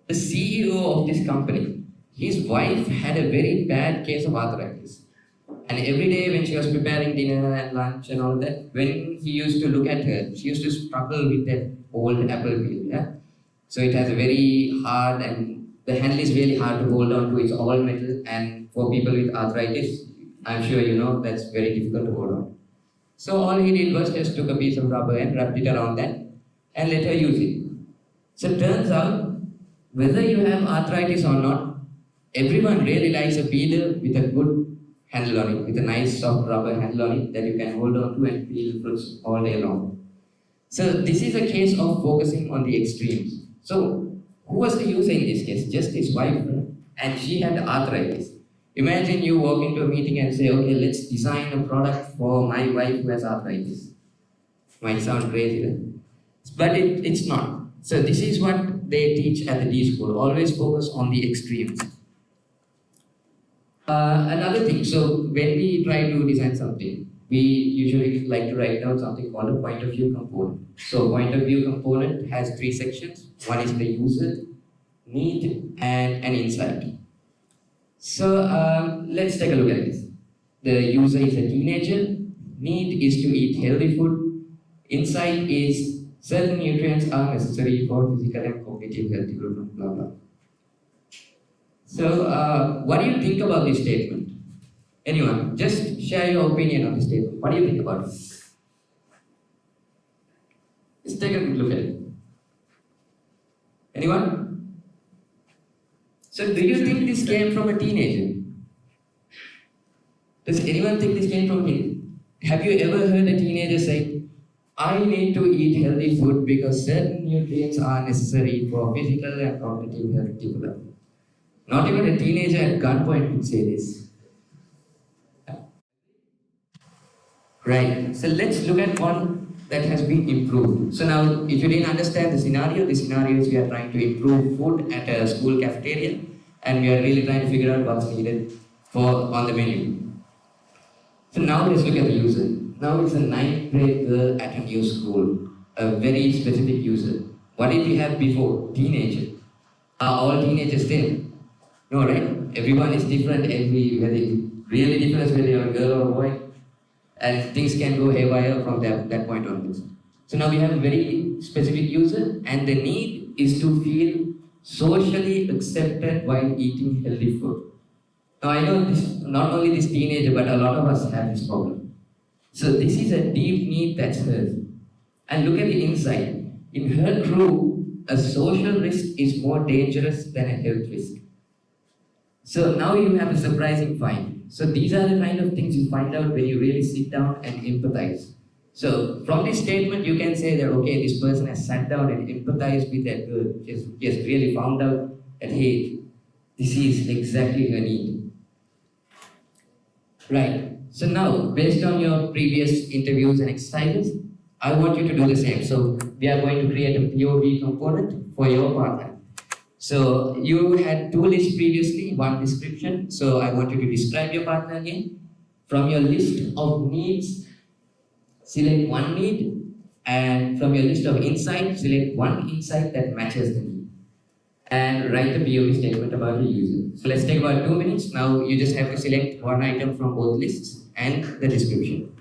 the CEO of this company, his wife had a very bad case of arthritis. And every day when she was preparing dinner and lunch and all that, when he used to look at her, she used to struggle with that old apple peel. Yeah? So it has a very hard and the handle is really hard to hold on to. It's all metal, and for people with arthritis, I'm sure you know that's very difficult to hold on. So all he did was just took a piece of rubber and wrapped it around that and let her use it. So it turns out, whether you have arthritis or not, everyone really likes a peeler with a good handle on it, with a nice soft rubber handle on it that you can hold on to and peel fruits all day long. So this is a case of focusing on the extremes. So who was the user in this case? Just his wife, right? And she had arthritis. Imagine you walk into a meeting and say, okay, let's design a product for my wife who has arthritis. Might sound crazy, right? But it's not. So this is what they teach at the D school. Always focus on the extremes. Another thing, so when we try to design something, we usually like to write down something called a point of view component. So point of view component has 3 sections. One is the user, need, and an insight. So let's take a look at this. The user is a teenager. Need is to eat healthy food. Insight is certain nutrients are necessary for physical and cognitive health development, blah, blah. So what do you think about this statement? Anyone, just share your opinion on this statement. What do you think about it? Let's take a look at it. Anyone? So do you think this came from a teenager? Does anyone think this came from him? Have you ever heard a teenager say, I need to eat healthy food because certain nutrients are necessary for physical and cognitive health development? Not even a teenager at gunpoint would say this. Right, so let's look at one that has been improved. So now, if you didn't understand the scenario is we are trying to improve food at a school cafeteria, and we are really trying to figure out what's needed on the menu. So now let's look at the user. Now it's a 9th grade girl at a new school, a very specific user. What did we have before? Teenager. Are all teenagers same? No, right? Everyone is different, really different whether you're a girl or a boy. And things can go haywire from that point onwards. So now we have a very specific user, and the need is to feel socially accepted while eating healthy food. Now I know this, not only this teenager, but a lot of us have this problem. So this is a deep need that's hers. And look at the insight. In her crew, a social risk is more dangerous than a health risk. So now you have a surprising find. So these are the kind of things you find out when you really sit down and empathize. So from this statement, you can say that, okay, this person has sat down and empathized with that girl. Just really found out that, hey, this is exactly her need. Right. So now, based on your previous interviews and exercises, I want you to do the same. So we are going to create a POV component for your partner. So you had two lists previously, one description. So I want you to describe your partner again. From your list of needs, select one need, and from your list of insights, select one insight that matches the need. And write a POV statement about the user. So let's take about 2 minutes. Now you just have to select one item from both lists and the description.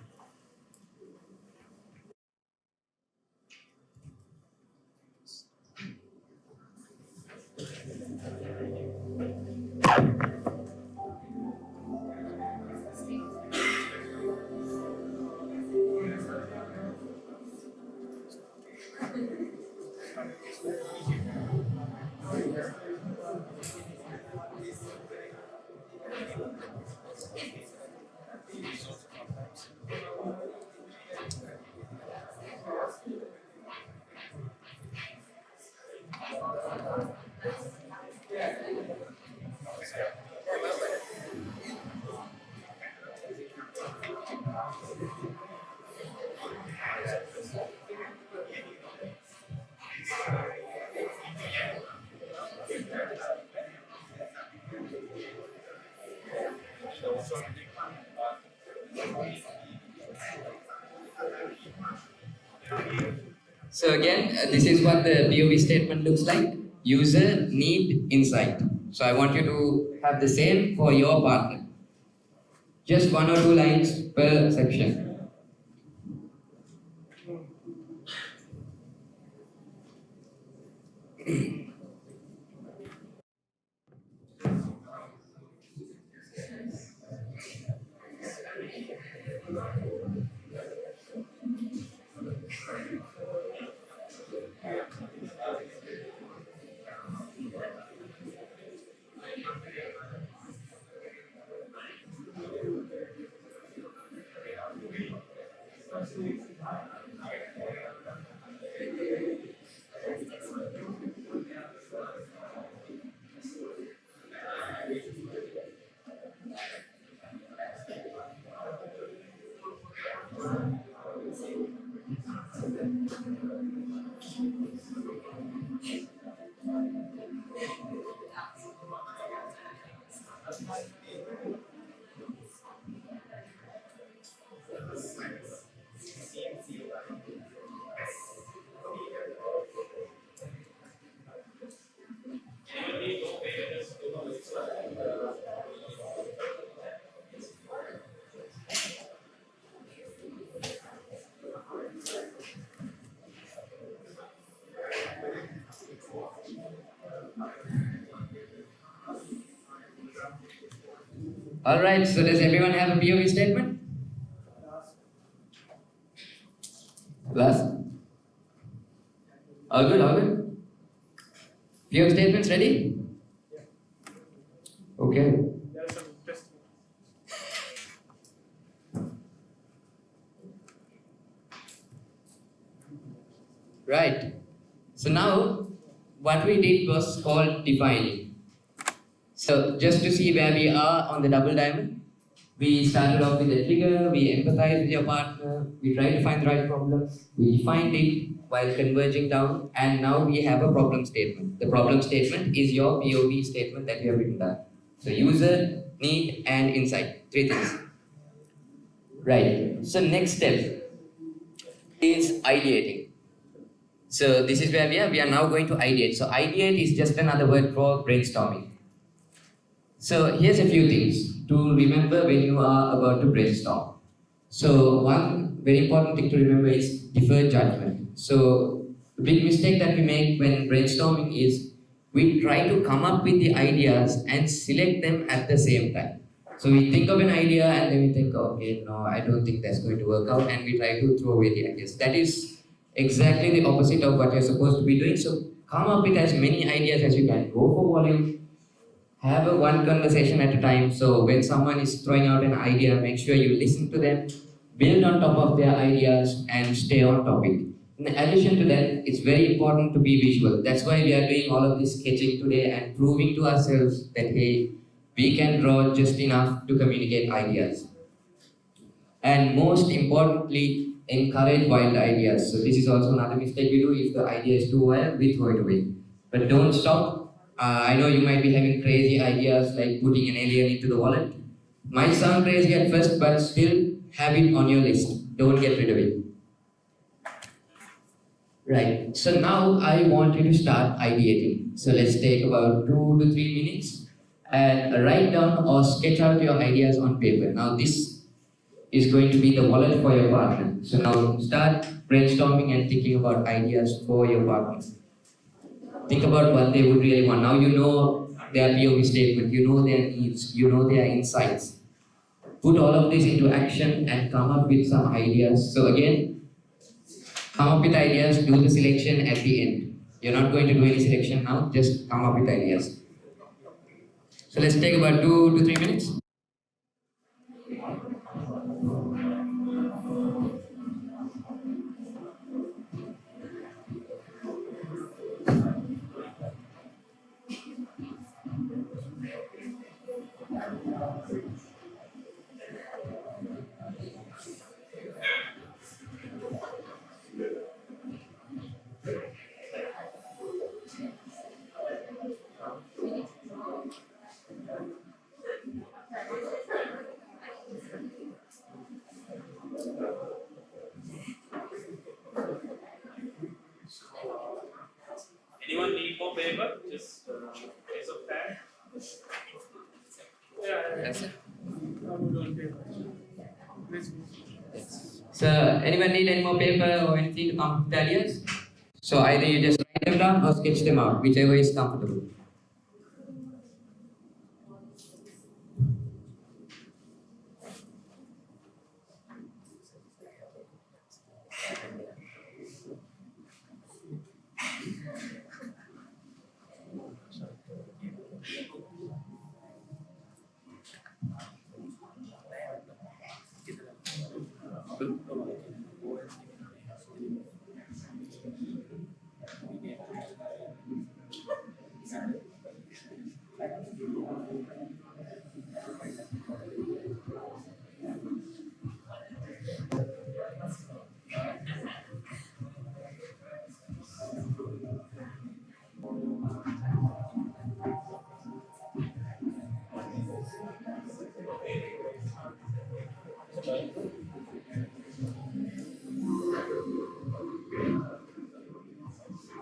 So again, this is what the POV statement looks like. User, need, insight. So I want you to have the same for your partner. Just 1 or 2 lines per section. Alright, so does everyone have a POV statement? Last? All good, all good? POV statements ready? Okay. Right. So now, what we did was called defining. So just to see where we are on the double diamond, we started off with a trigger, we empathized with your partner, we tried to find the right problem, we defined it while converging down, and now we have a problem statement. The problem statement is your POV statement that you have written down. So user, need, and insight. 3 things. Right. So next step is ideating. So this is where we are now going to ideate. So ideate is just another word for brainstorming. So here's a few things to remember when you are about to brainstorm. So one very important thing to remember is deferred judgment. So the big mistake that we make when brainstorming is we try to come up with the ideas and select them at the same time. So we think of an idea and then we think, okay, no, I don't think that's going to work out, and we try to throw away the ideas. That is exactly the opposite of what you're supposed to be doing. So come up with as many ideas as you can. Go for volume. have a one conversation at a time. So when someone is throwing out an idea, make sure you listen to them, build on top of their ideas, and stay on topic. In addition to that, it's very important to be visual. That's why we are doing all of this sketching today and proving to ourselves that hey, we can draw just enough to communicate ideas. And most importantly, encourage wild ideas. So this is also another mistake we do. If the idea is too wild, we throw it away. But don't stop. I know you might be having crazy ideas like putting an alien into the wallet. Might sound crazy at first, but still have it on your list. Don't get rid of it. Right. So now I want you to start ideating. So let's take about 2 to 3 minutes and write down or sketch out your ideas on paper. Now this is going to be the wallet for your partner. So now start brainstorming and thinking about ideas for your partner. Think about what they would really want. Now you know their POV statement, you know their needs, you know their insights. Put all of this into action and come up with some ideas. So again, come up with ideas, do the selection at the end. You're not going to do any selection now, just come up with ideas. So let's take about 2 to 3 minutes. Anyone need more paper? Just case of time. That's it. So anyone need any more paper or anything to come up with ideas? So either you just write them down or sketch them out, whichever is comfortable.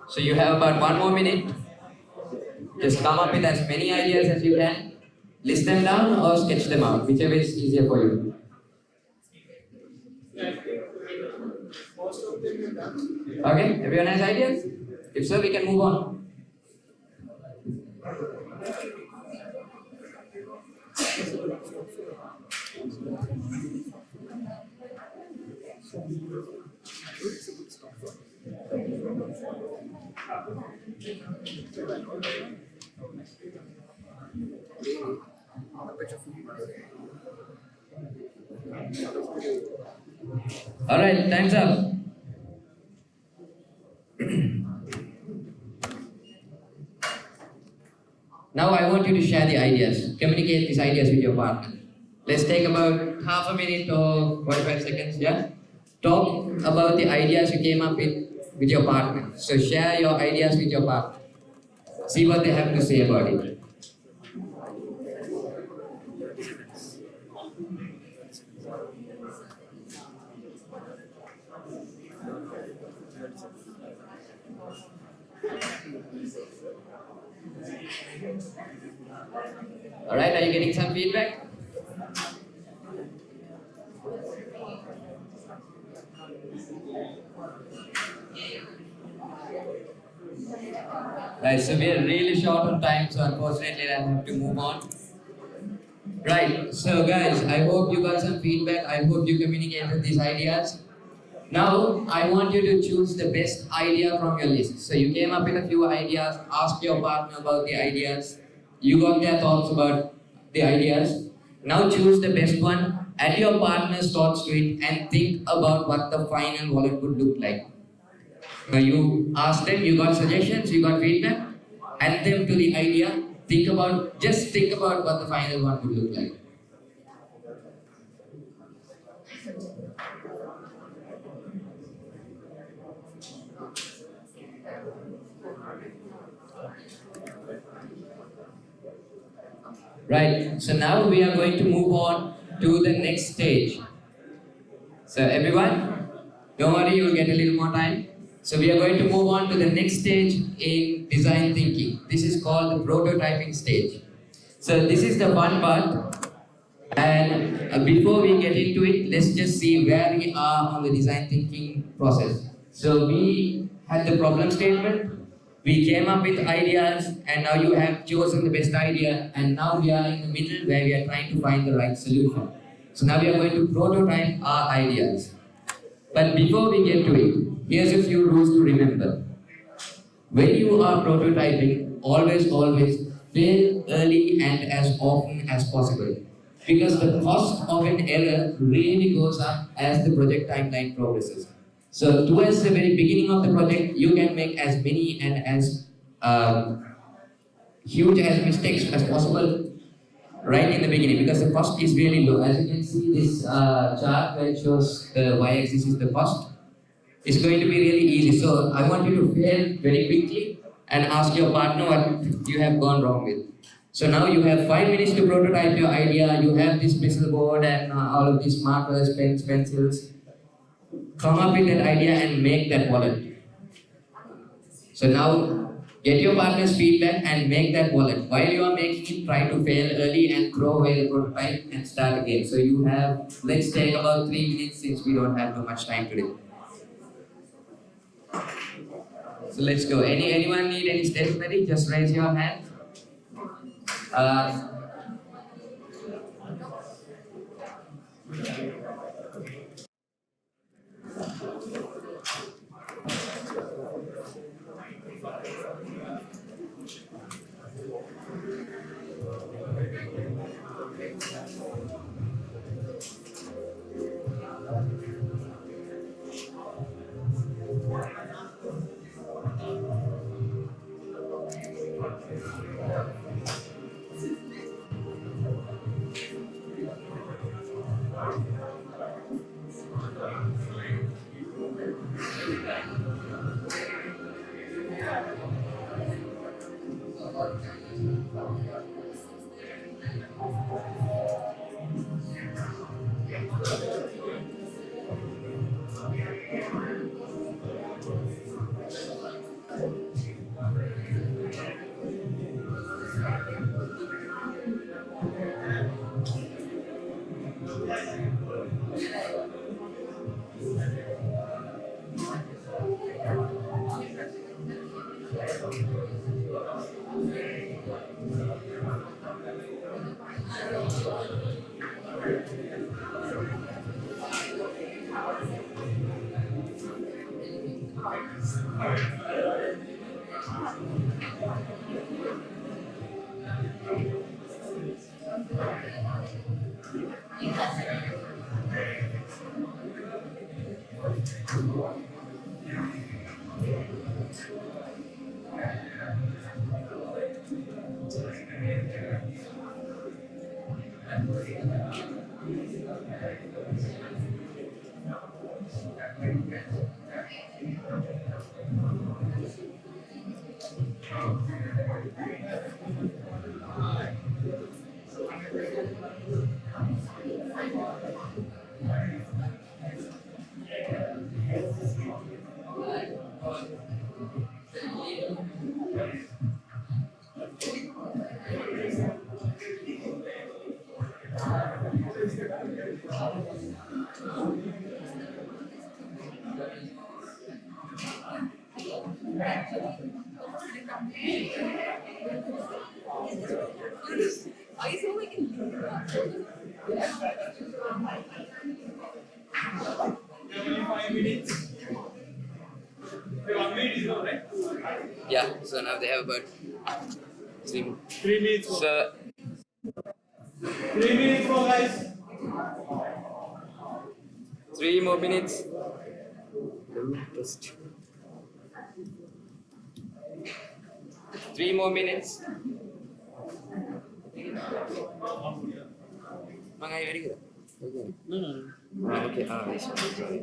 So you have about 1 more minute. Just come up with as many ideas as you can. List them down or sketch them out, whichever is easier for you. Okay, everyone has ideas? If so, we can move on. All right, time's up. Now I want you to share the ideas. Communicate these ideas with your partner. Let's take about half a minute or 45 seconds, yeah? Talk about the ideas you came up with your partner. So share your ideas with your partner. See what they have to say about it. All right, are you getting some feedback? Right, so we are really short on time, so unfortunately I have to move on. Right, so guys, I hope you got some feedback. I hope you communicated these ideas. Now, I want you to choose the best idea from your list. So you came up with a few ideas, ask your partner about the ideas. you got their thoughts about the ideas. Now choose the best one, add your partner's thoughts to it, and think about what the final wallet would look like. Now you ask them, you got suggestions, you got feedback, add them to the idea, just think about what the final one would look like. Right, so now we are going to move on to the next stage. So everyone, don't worry, you'll get a little more time. So we are going to move on to the next stage in design thinking. This is called the prototyping stage. So this is the fun part. And before we get into it, let's just see where we are on the design thinking process. So we had the problem statement, we came up with ideas, and now you have chosen the best idea, and now we are in the middle where we are trying to find the right solution. So now we are going to prototype our ideas. But before we get to it, here's a few rules to remember. When you are prototyping, always fail early and as often as possible. Because the cost of an error really goes up as the project timeline progresses. So towards the very beginning of the project, you can make as many and as huge as mistakes as possible right in the beginning, because the cost is really low. As you can see, this chart where it shows the y-axis is the cost. It's going to be really easy. So I want you to fail very quickly and ask your partner what you have gone wrong with. So now you have 5 minutes to prototype your idea. You have this pencil board and all of these markers, pens, pencils. Come up with that idea and make that wallet. So now get your partner's feedback and make that wallet. While you are making it, try to fail early and throw away the prototype and start again. So you have, let's take about 3 minutes since we don't have too much time today. So let's go. Anyone need any stationery? Just raise your hand. Yeah, so now they have about 3 minutes more. So, 3 minutes more, guys. 3 more minutes. 3 more minutes. Mangai very good. No, no, no. Okay. This one. Sorry.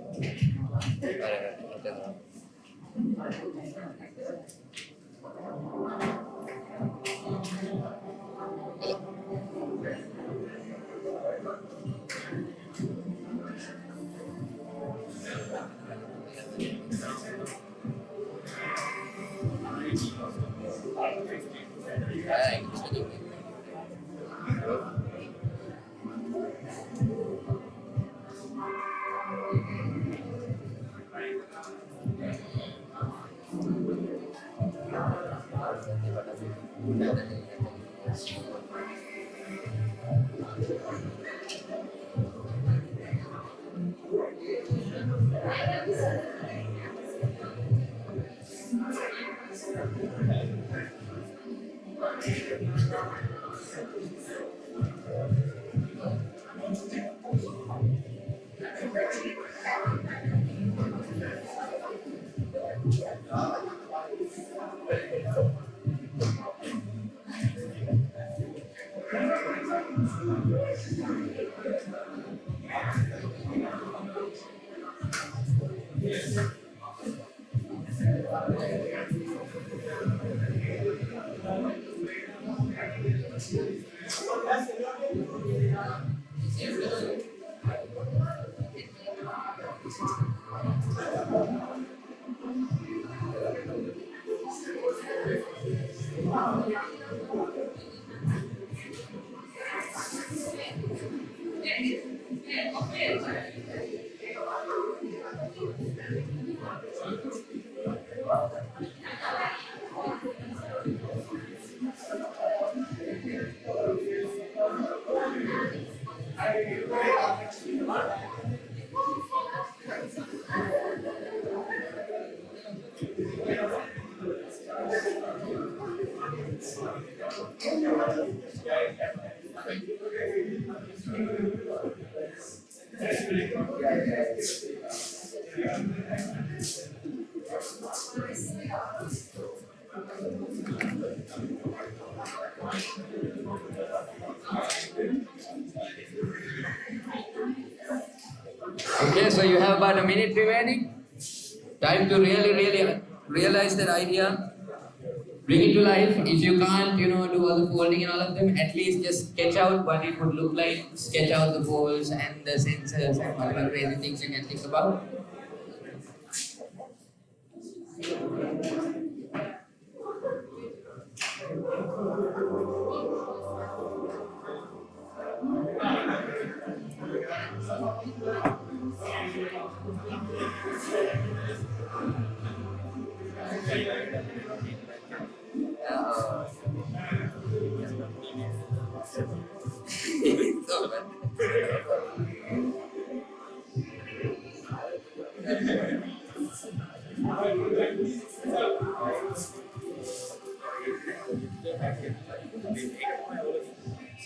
Okay, so you have about a minute remaining. Time to really realize that idea. Bring it to life. If you can't, do all the folding and all of them, at least just sketch out what it would look like. Sketch out the poles and the sensors and whatever crazy things you can think about.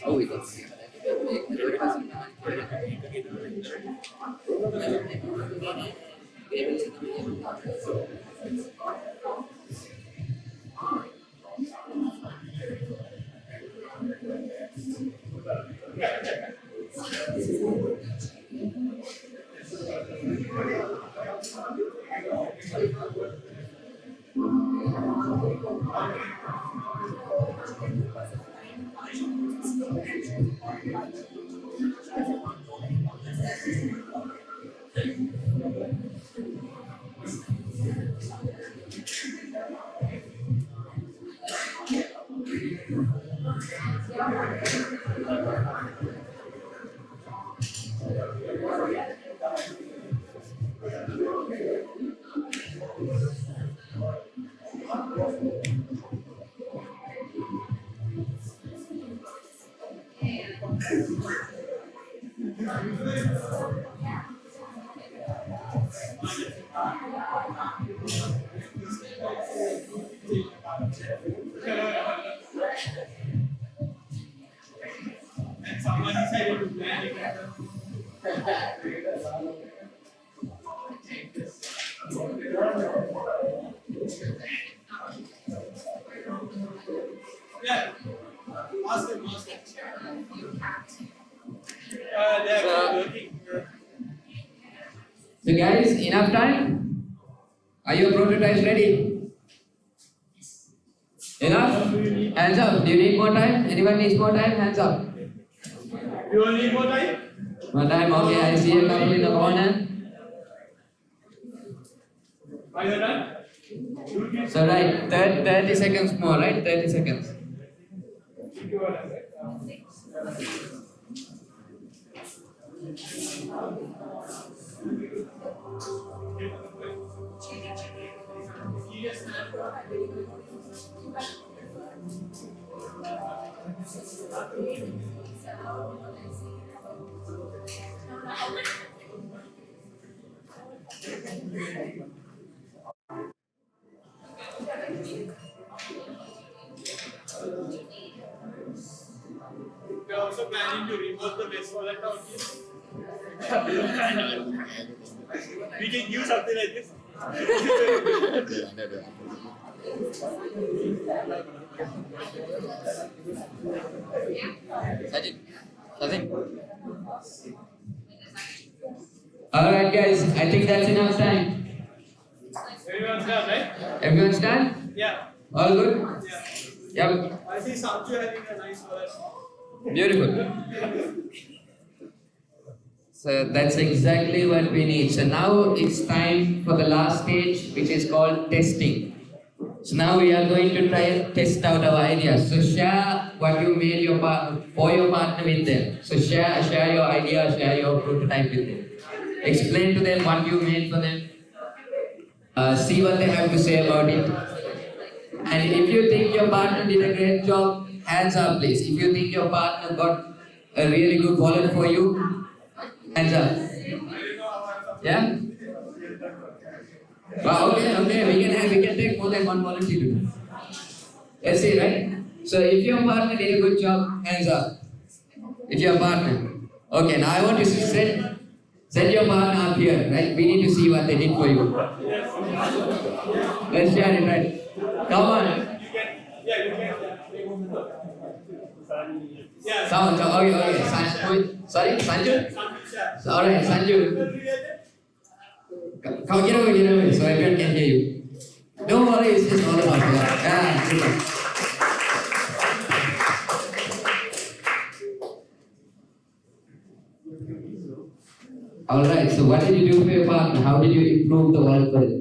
Oh, it is. someone decided to plan it. Yeah. Ask them. They're working. So guys, enough time? Are your prototypes ready? Enough? Hands up. Do you need more time? Anyone needs more time? Hands up. You all need more time? More time, okay. I see a couple in the corner. Are you done? So right, 30 seconds more, right? 30 seconds. We're also planning to rework the best wallet out here. We can use something like this. Sachin. Alright guys, I think that's enough time. Everyone's done, right? Everyone's done? Yeah. All good? Yeah. Yep. I see Sachin having a nice wallet. Beautiful. So that's exactly what we need. So now it's time for the last stage, which is called testing. So now we are going to try and test out our ideas. So share what you made your for your partner with them. So share your idea, share your prototype with them. Explain to them what you made for them. See what they have to say about it. And if you think your partner did a great job, hands up please. If you think your partner got a really good wallet for you, hands up. Yeah? Wow, okay. We can take more than one volunteer to do. Let's see, right? So if your partner did a good job, hands up. If your partner. Okay, now I want you to set your partner up here, right? We need to see what they did for you. Let's share it, right? Come on. Sound, okay. Sorry, Sanju? Alright, Sanju. Come get away, so everyone can hear you. Don't worry, it's just all about that. Yeah, super. Alright, so what did you do for your partner? How did you improve the wallet for it?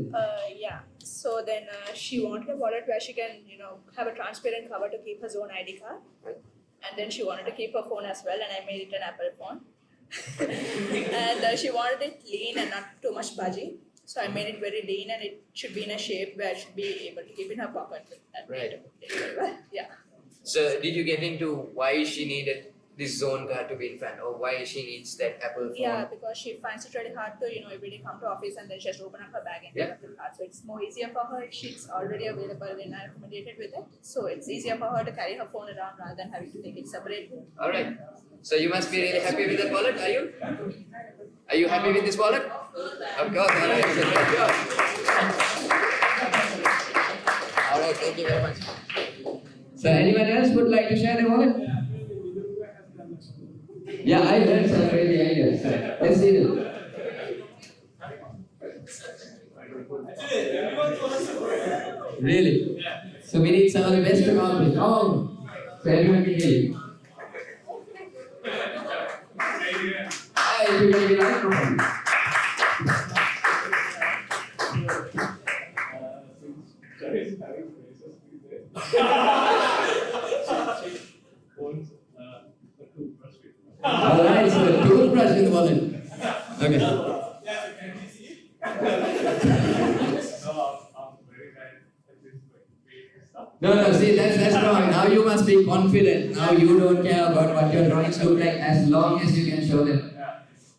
Yeah. So then she wanted a wallet where she can, have a transparent cover to keep her own ID card. And then she wanted to keep her phone as well, and I made it an Apple phone. And she wanted it lean and not too much pudgy. So I made it very lean, and it should be in a shape where it should be able to keep in her pocket. And Right. Yeah. So did you get into why she needed this zone card to be in front, or why she needs that Apple phone? Yeah, because she finds it really hard to, every day come to office and then she has to open up her bag and pick up the card. So it's more easier for her. She's already available and I'm accommodated with it. So it's easier for her to carry her phone around rather than having to take it separately. Alright. So you must be really happy with that wallet, are you? Are you happy with this wallet? Of course, alright. So great job. Alright, thank you very much. So anyone else would like to share their wallet? Yeah, I heard some crazy ideas. Let's see them. Really? So we need some of the best to come with. Oh, so everyone can hear you. Hi, if you can be right from Alright, so a toothbrush in the wallet. Okay. No, see, that's wrong. Now you must be confident. Now you don't care about what your drawings look like as long as you can show them.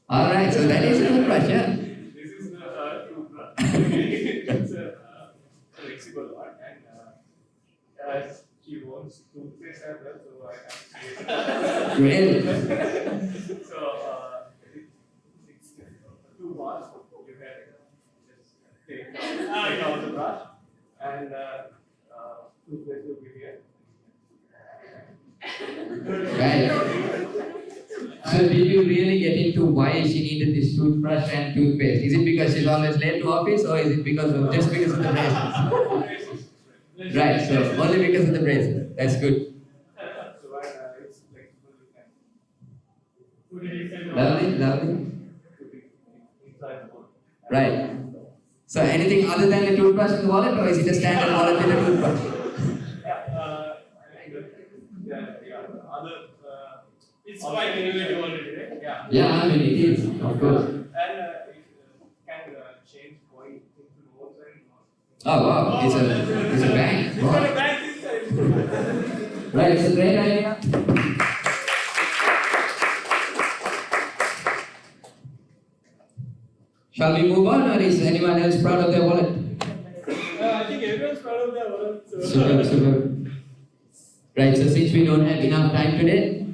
Alright, so that is a toothbrush, yeah? This is the toothbrush. It's a flexible one, and as she wants toothpaste as well, so I have to Really? So it's two bars. You can just take out the brush and toothpaste will be here. Right. So did you really get into why she needed this toothbrush and toothpaste? Is it because she's always late to office, or is it because of just because of the braces? Right. So only because of the braces. That's good. So it's flexible. You can Lovely, lovely. put it inside the phone. Right. So anything other than the toothbrush in the wallet, or is it a standard wallet with a toothbrush? Other, it's quite innovative already, right? Yeah. Yeah, I mean it is, of course. And it can change point into notes and Oh wow, it's a bank. Wow. Right, it's a great idea. Shall we move on, or is anyone else proud of their wallet? I think everyone's proud of their wallet. So. Super. Right, so since we don't have enough time today,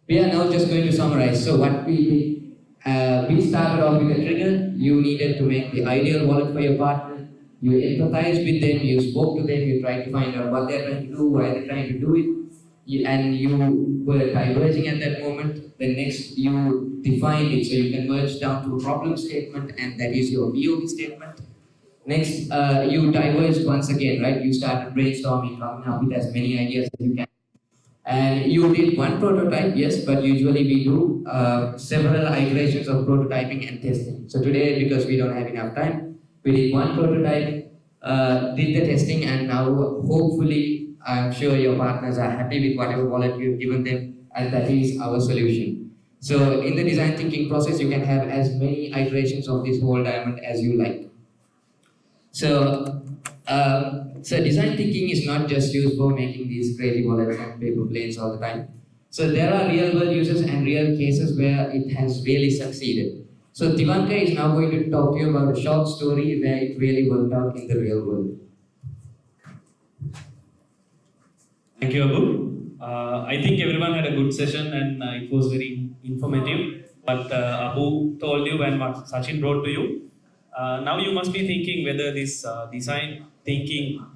we are now just going to summarize. So what we did, we started off with a trigger. You needed to make the ideal wallet for your partner. You empathized with them, you spoke to them, you tried to find out what they're trying to do, why they're trying to do it, and you were diverging at that moment. Then next you defined it, so you converged down to a problem statement, and that is your VOV statement. Next, you diverged once again, right? You started brainstorming, coming up with as many ideas as you can. And you did one prototype, yes, but usually we do several iterations of prototyping and testing. So today, because we don't have enough time, we did one prototype, did the testing, and now hopefully, I'm sure your partners are happy with whatever wallet you've given them, and that is our solution. So in the design thinking process, you can have as many iterations of this whole diamond as you like. So design thinking is not just used for making these crazy wallets and paper planes all the time. So there are real world uses and real cases where it has really succeeded. So Thivanka is now going to talk to you about a short story where it really worked out in the real world. Thank you, Abu. I think everyone had a good session and it was very informative. But Abu told you and what Sachin brought to you. Now you must be thinking whether this design thinking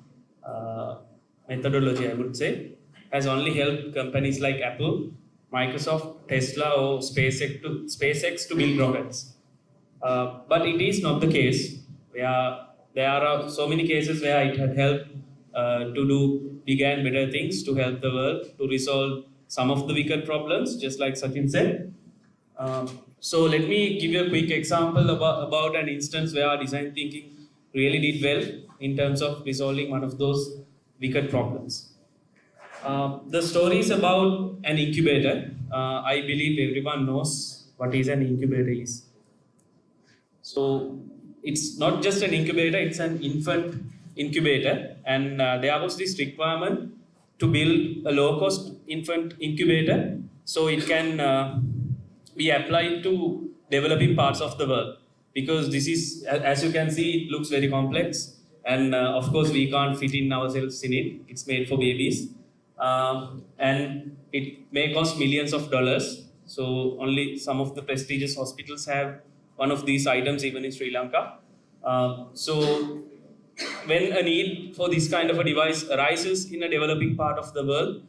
methodology, I would say, has only helped companies like Apple, Microsoft, Tesla, or SpaceX to build rockets. But it is not the case. There are so many cases where it had helped to do bigger and better things to help the world to resolve some of the wicked problems, just like Sachin said. So let me give you a quick example about an instance where design thinking really did well in terms of resolving one of those wicked problems. The story is about an incubator. I believe everyone knows what is an incubator is. So it's not just an incubator, it's an infant incubator, and there was this requirement to build a low-cost infant incubator so it can be applied to developing parts of the world, because this is, as you can see, it looks very complex, and of course we can't fit in ourselves in it. It's made for babies, and it may cost millions of dollars. So only some of the prestigious hospitals have one of these items, even in Sri Lanka. So when a need for this kind of a device arises in a developing part of the world,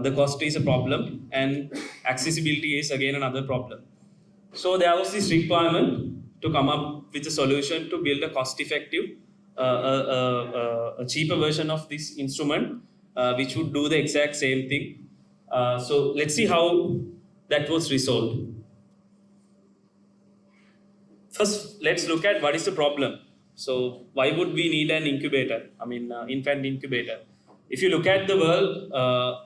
the cost is a problem and accessibility is again another problem. So there was this requirement to come up with a solution to build a cost-effective, a cheaper version of this instrument, which would do the exact same thing. So let's see how that was resolved. First, let's look at what is the problem. So why would we need an incubator? I mean, infant incubator. If you look at the world,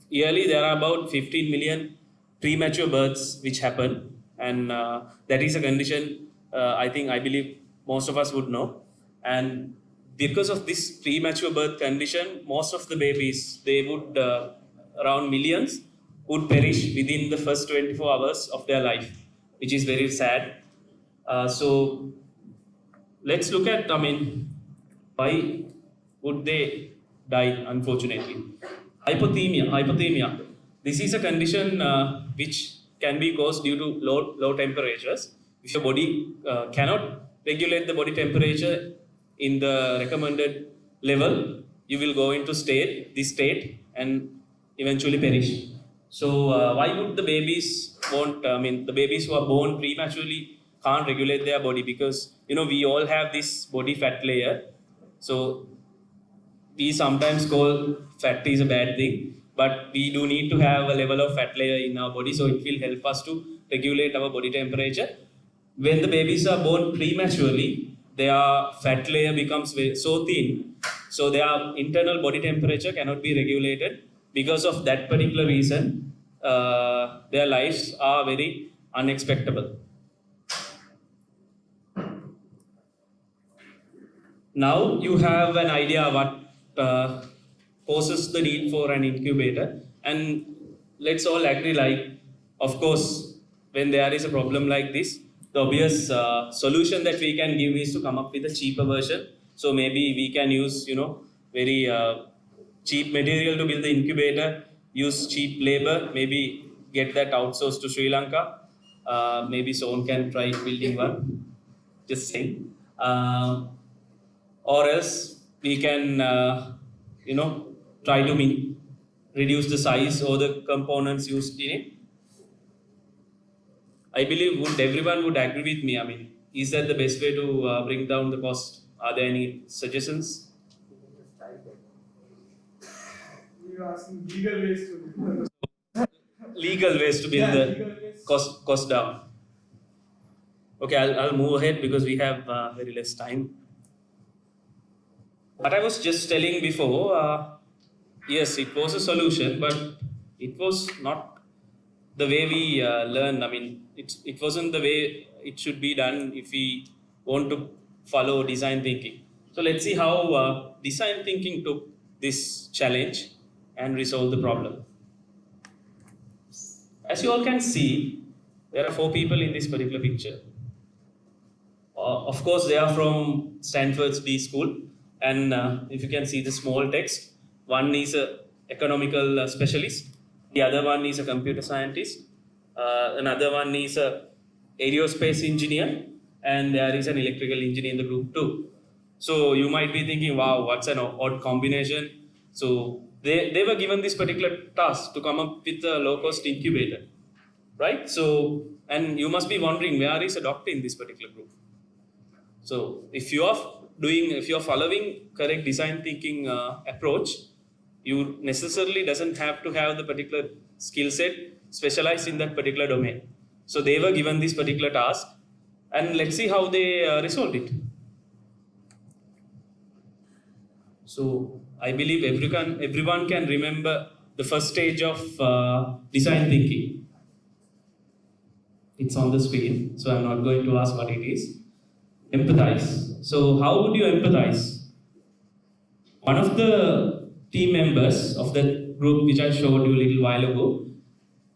yearly there are about 15 million premature births which happen, and that is a condition I believe most of us would know. And because of this premature birth condition, most of the babies, they would, around millions, would perish within the first 24 hours of their life, which is very sad. So let's look at, why would they die, unfortunately. Hypothermia. this is a condition which can be caused due to low temperatures. If your body cannot regulate the body temperature in the recommended level, you will go into this state and eventually perish. So why would the babies the babies who are born prematurely can't regulate their body? Because we all have this body fat layer. So we sometimes call fat is a bad thing, but we do need to have a level of fat layer in our body, so it will help us to regulate our body temperature. When the babies are born prematurely, their fat layer becomes so thin, so their internal body temperature cannot be regulated. Because of that particular reason, their lives are very unexpectable. Now you have an idea what causes the need for an incubator, and let's all agree, like, of course, when there is a problem like this, the obvious solution that we can give is to come up with a cheaper version. So maybe we can use very cheap material to build the incubator, use cheap labor, maybe get that outsourced to Sri Lanka. Maybe someone can try building one, just saying. Or else we can try to reduce the size or the components used in it. I believe everyone would agree with me. Is that the best way to bring down the cost? Are there any suggestions? You're asking legal ways to legal ways to build the cost down. Okay, I'll move ahead because we have very less time. What I was just telling before, yes, it was a solution, but it was not the way we learn. It wasn't the way it should be done if we want to follow design thinking. So let's see how design thinking took this challenge and resolved the problem. As you all can see, there are 4 people in this particular picture. Of course, they are from Stanford's D School. And if you can see the small text, one is an economical specialist, the other one is a computer scientist, another one is an aerospace engineer, and there is an electrical engineer in the group too. So you might be thinking, wow, what's an odd combination? So they were given this particular task to come up with a low-cost incubator, right? So, and you must be wondering, where is a doctor in this particular group? So if you are following correct design thinking approach, you necessarily doesn't have to have the particular skill set specialized in that particular domain. So they were given this particular task, and let's see how they resolved it. So I believe everyone can remember the first stage of design thinking. It's on the screen, so I'm not going to ask what it is. Empathize. So how would you empathize? One of the team members of that group which I showed you a little while ago,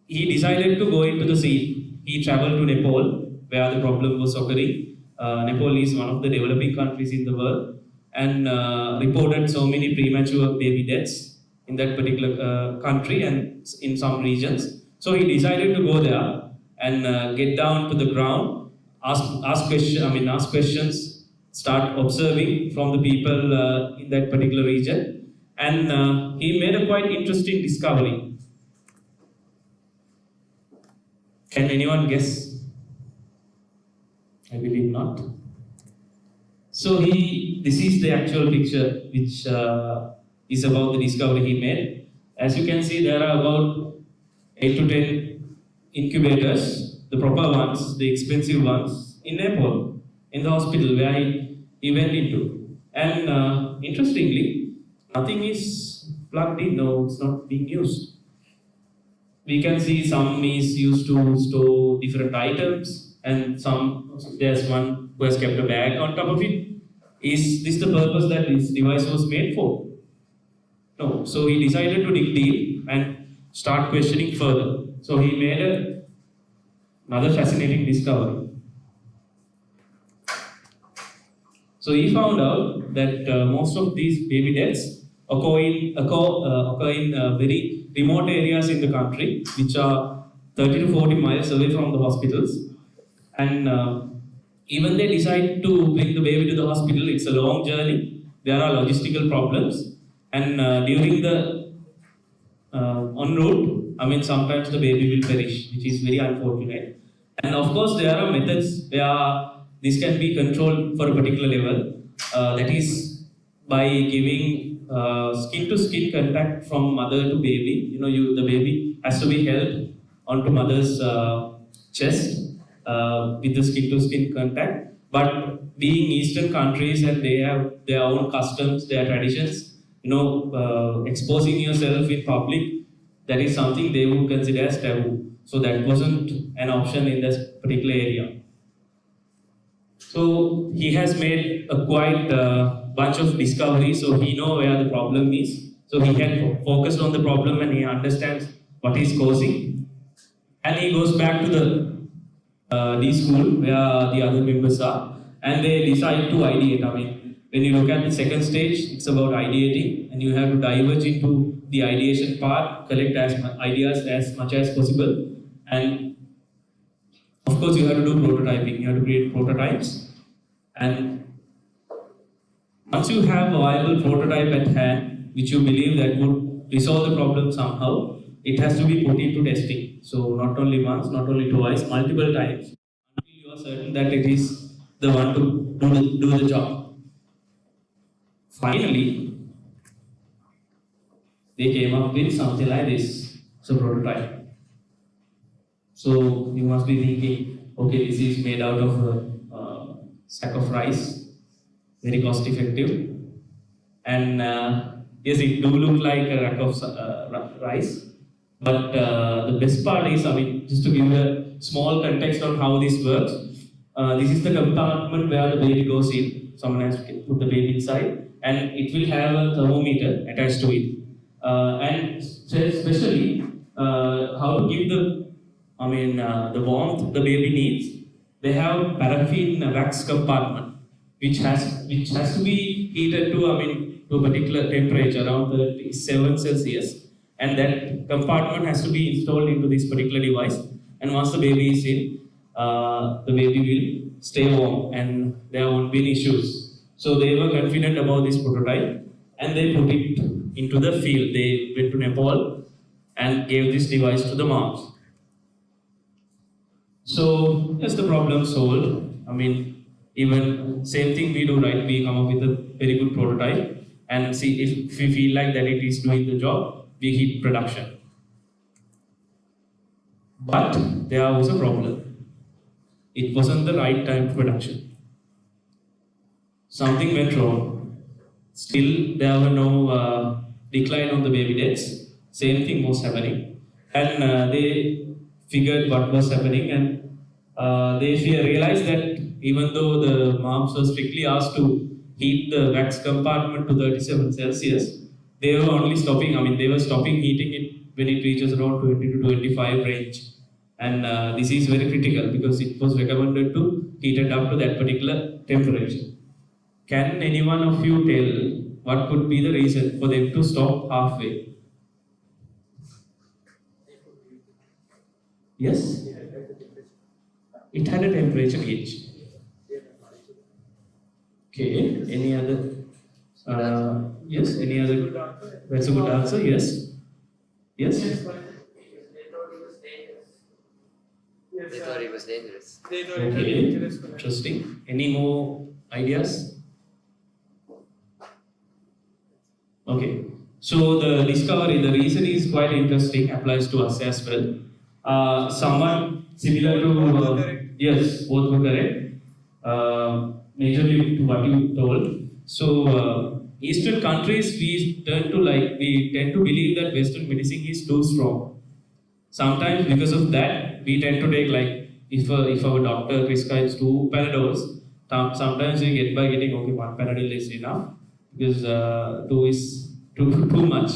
he decided to go into the scene. He traveled to Nepal, where the problem was occurring. Nepal is one of the developing countries in the world, and reported so many premature baby deaths in that particular country and in some regions. So he decided to go there and get down to the ground, ask questions, start observing from the people in that particular region, and he made a quite interesting discovery. Can anyone guess? I believe not. So this is the actual picture which is about the discovery he made. As you can see, there are about 8 to 10 incubators, the proper ones, the expensive ones, in Nepal, in the hospital where he went into. And interestingly, nothing is plugged in, no, it's not being used. We can see some is used to store different items, and there's one who has kept a bag on top of it. Is this the purpose that this device was made for? No. So he decided to dig deep and start questioning further. So he made another fascinating discovery. So he found out that most of these baby deaths occur in very remote areas in the country, which are 30 to 40 miles away from the hospitals. And even they decide to bring the baby to the hospital, it's a long journey. There are logistical problems. And during the en route, I mean, sometimes the baby will perish, which is very unfortunate. And of course, there are methods where this can be controlled for a particular level. That is by giving skin-to-skin contact from mother to baby. You know, the baby has to be held onto mother's chest with the skin-to-skin contact. But being Eastern countries and they have their own customs, their traditions, you know, exposing yourself in public, that is something they would consider as taboo. So that wasn't an option in this particular area. So he has made a quite bunch of discoveries, so he knows where the problem is. So he had focused on the problem and he understands what is causing. And he goes back to the school where the other members are, and they decide to ideate. I mean, when you look at the second stage, it's about ideating, and you have to diverge into the ideation part, collect ideas as much as possible, and of course you have to do prototyping. You have to create prototypes, and once you have a viable prototype at hand, which you believe that would resolve the problem somehow, it has to be put into testing. So not only once, not only twice, multiple times, until you are certain that it is the one to do the job. Finally, they came up with something like this. It's a prototype. So you must be thinking, okay, this is made out of a sack of rice, very cost effective. And yes, it do look like a rack of rice. But the best part is, I mean, just to give a small context on how this works, this is the compartment where the baby goes in. Someone has to put the baby inside, and it will have a thermometer attached to it. And especially how to give the warmth the baby needs. They have paraffin wax compartment, which has to be heated to to a particular temperature around 37 Celsius. And that compartment has to be installed into this particular device. And once the baby is in, the baby will stay warm and there won't be any issues. So they were confident about this prototype and they put it into the field. They went to Nepal and gave this device to the moms. So that's the problem solved. I mean, even same thing we do, right? We come up with a very good prototype and see if we feel like that it is doing the job, we hit production. But there was a problem. It wasn't the right time for production. Something went wrong. Still, there were no decline on the baby deaths. Same thing was happening. And they figured what was happening and they realized that even though the moms were strictly asked to heat the wax compartment to 37 Celsius, they were only stopping, they were stopping heating it when it reaches around 20 to 25 range. And this is very critical because it was recommended to heat it up to that particular temperature. Can any one of you tell what could be the reason for them to stop halfway? Yes? It had a temperature gauge. Okay, any other? Yes, any other? That's a good answer, yes. Yes? They thought it was dangerous. Okay, interesting. Any more ideas? Okay, so the discovery, the reason is quite interesting, applies to us as well. Somewhat similar to, yes, both were correct. Majorly to what you told. So, Eastern countries, we tend to believe that Western medicine is too strong. Sometimes because of that, we tend to take if our doctor prescribes 2 Panadols, sometimes we get by getting okay, 1 Panadol is enough because 2 is too much.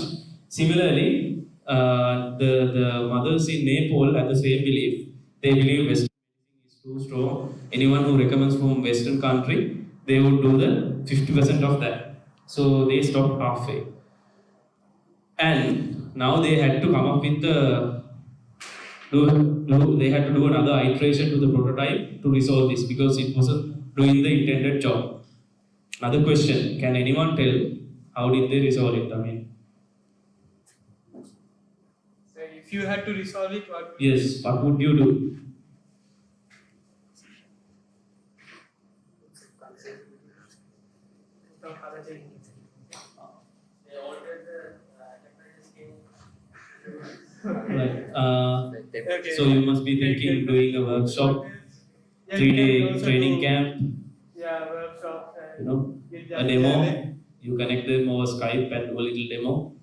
Similarly, the mothers in Nepal have the same belief. They believe Western medicine is too strong. Anyone who recommends from Western country, they would do the 50% of that. So they stopped halfway. And now they had to come up with they had to do another iteration to the prototype to resolve this because it wasn't doing the intended job. Another question, can anyone tell how did they resolve it? I mean, So if you had to resolve it, what? Yes, what would you do? Right. Okay. So you must be thinking doing a workshop, Yeah, 3-day training camp, Yeah, workshop. you know, a demo. You connect them over Skype and do a little demo.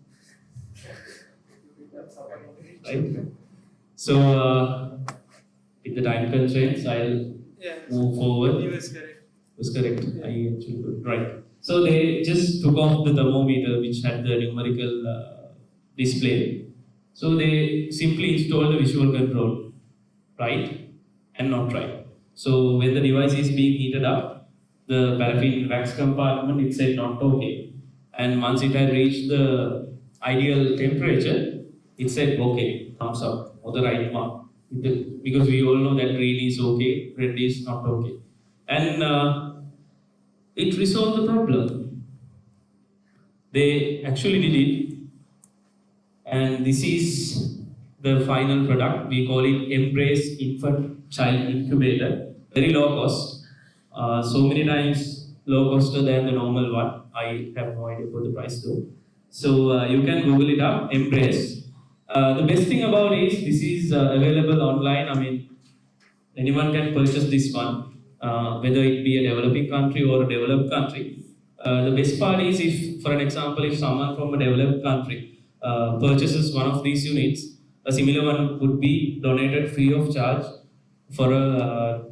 Right? So, with the time constraints, I'll move forward. He was correct. Was correct. I actually could. Right. So they just took off the thermometer which had the numerical display. So they simply installed the visual control, right and not right. So when the device is being heated up, the paraffin wax compartment, it said not okay. And once it had reached the ideal temperature, it said okay, thumbs up, or the right mark. Because we all know that green is okay, red is not okay. And it resolved the problem. They actually did it. And this is the final product. We call it Embrace Infant Child Incubator. Very low cost. So many times low coster than the normal one. I have no idea for the price though. So you can Google it up, Embrace. The best thing about it is this is available online. I mean, anyone can purchase this one, whether it be a developing country or a developed country. The best part is if, for an example, if someone from a developed country purchases one of these units, a similar one would be donated free of charge for a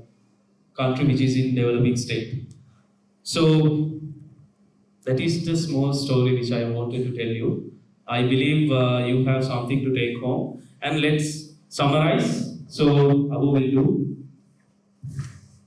country which is in developing state. So that is the small story which I wanted to tell you. I believe you have something to take home, and let's summarize. So Abu will do.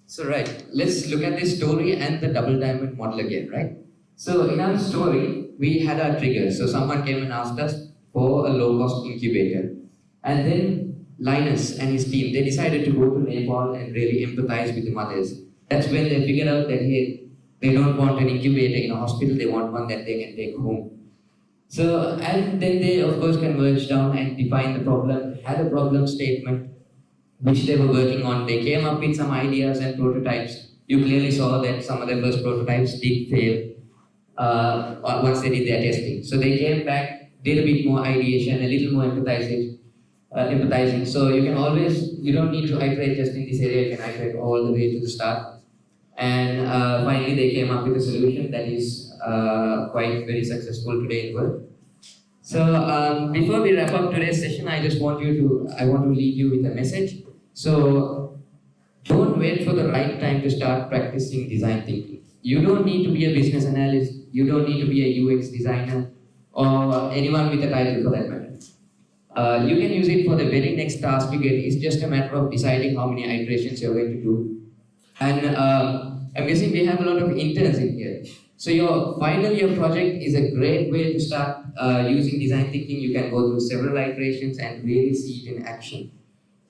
So right, let's look at this story and the double diamond model again, right? So in our story, we had our trigger. So someone came and asked us for a low-cost incubator. And then Linus and his team, they decided to go to Nepal and really empathize with the mothers. That's when they figured out that, hey, they don't want an incubator in a hospital, they want one that they can take home. So, and then they, of course, converged down and defined the problem, had a problem statement, which they were working on. They came up with some ideas and prototypes. You clearly saw that some of the first prototypes did fail once they did their testing. So they came back, did a bit more ideation, a little more empathizing. So you can always, you don't need to iterate just in this area, you can iterate all the way to the start. And finally they came up with a solution that is quite very successful today in the world. So before we wrap up today's session, I want to leave you with a message. So don't wait for the right time to start practicing design thinking. You don't need to be a business analyst, you don't need to be a UX designer, or anyone with a title for that matter. You can use it for the very next task you get. It's just a matter of deciding how many iterations you're going to do. And I'm guessing we have a lot of interns in here. So your final year project is a great way to start using design thinking. You can go through several iterations and really see it in action.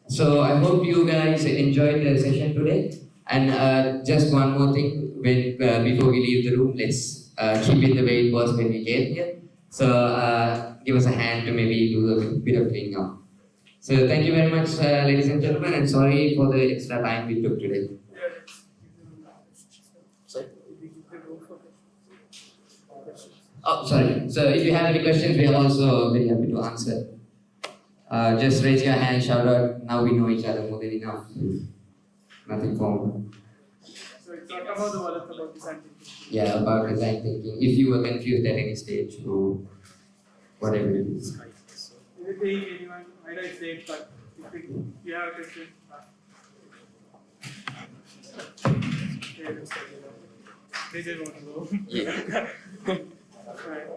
So I hope you guys enjoyed the session today. And just one more thing, before we leave the room, let's keep it the way it was when we came here. So give us a hand to maybe do a bit of cleaning up. So thank you very much, ladies and gentlemen, and sorry for the extra time we took today. Oh, sorry. So if you have any questions, we are also very happy to answer. Just raise your hand, shout out. Now we know each other more than enough. Nothing formal. So it's not about the wallet, about design thinking. Yeah, about design thinking. If you were confused at any stage or whatever it is. Anyone, I know it's late, but if you have a question. They just want to go. Yeah. Right.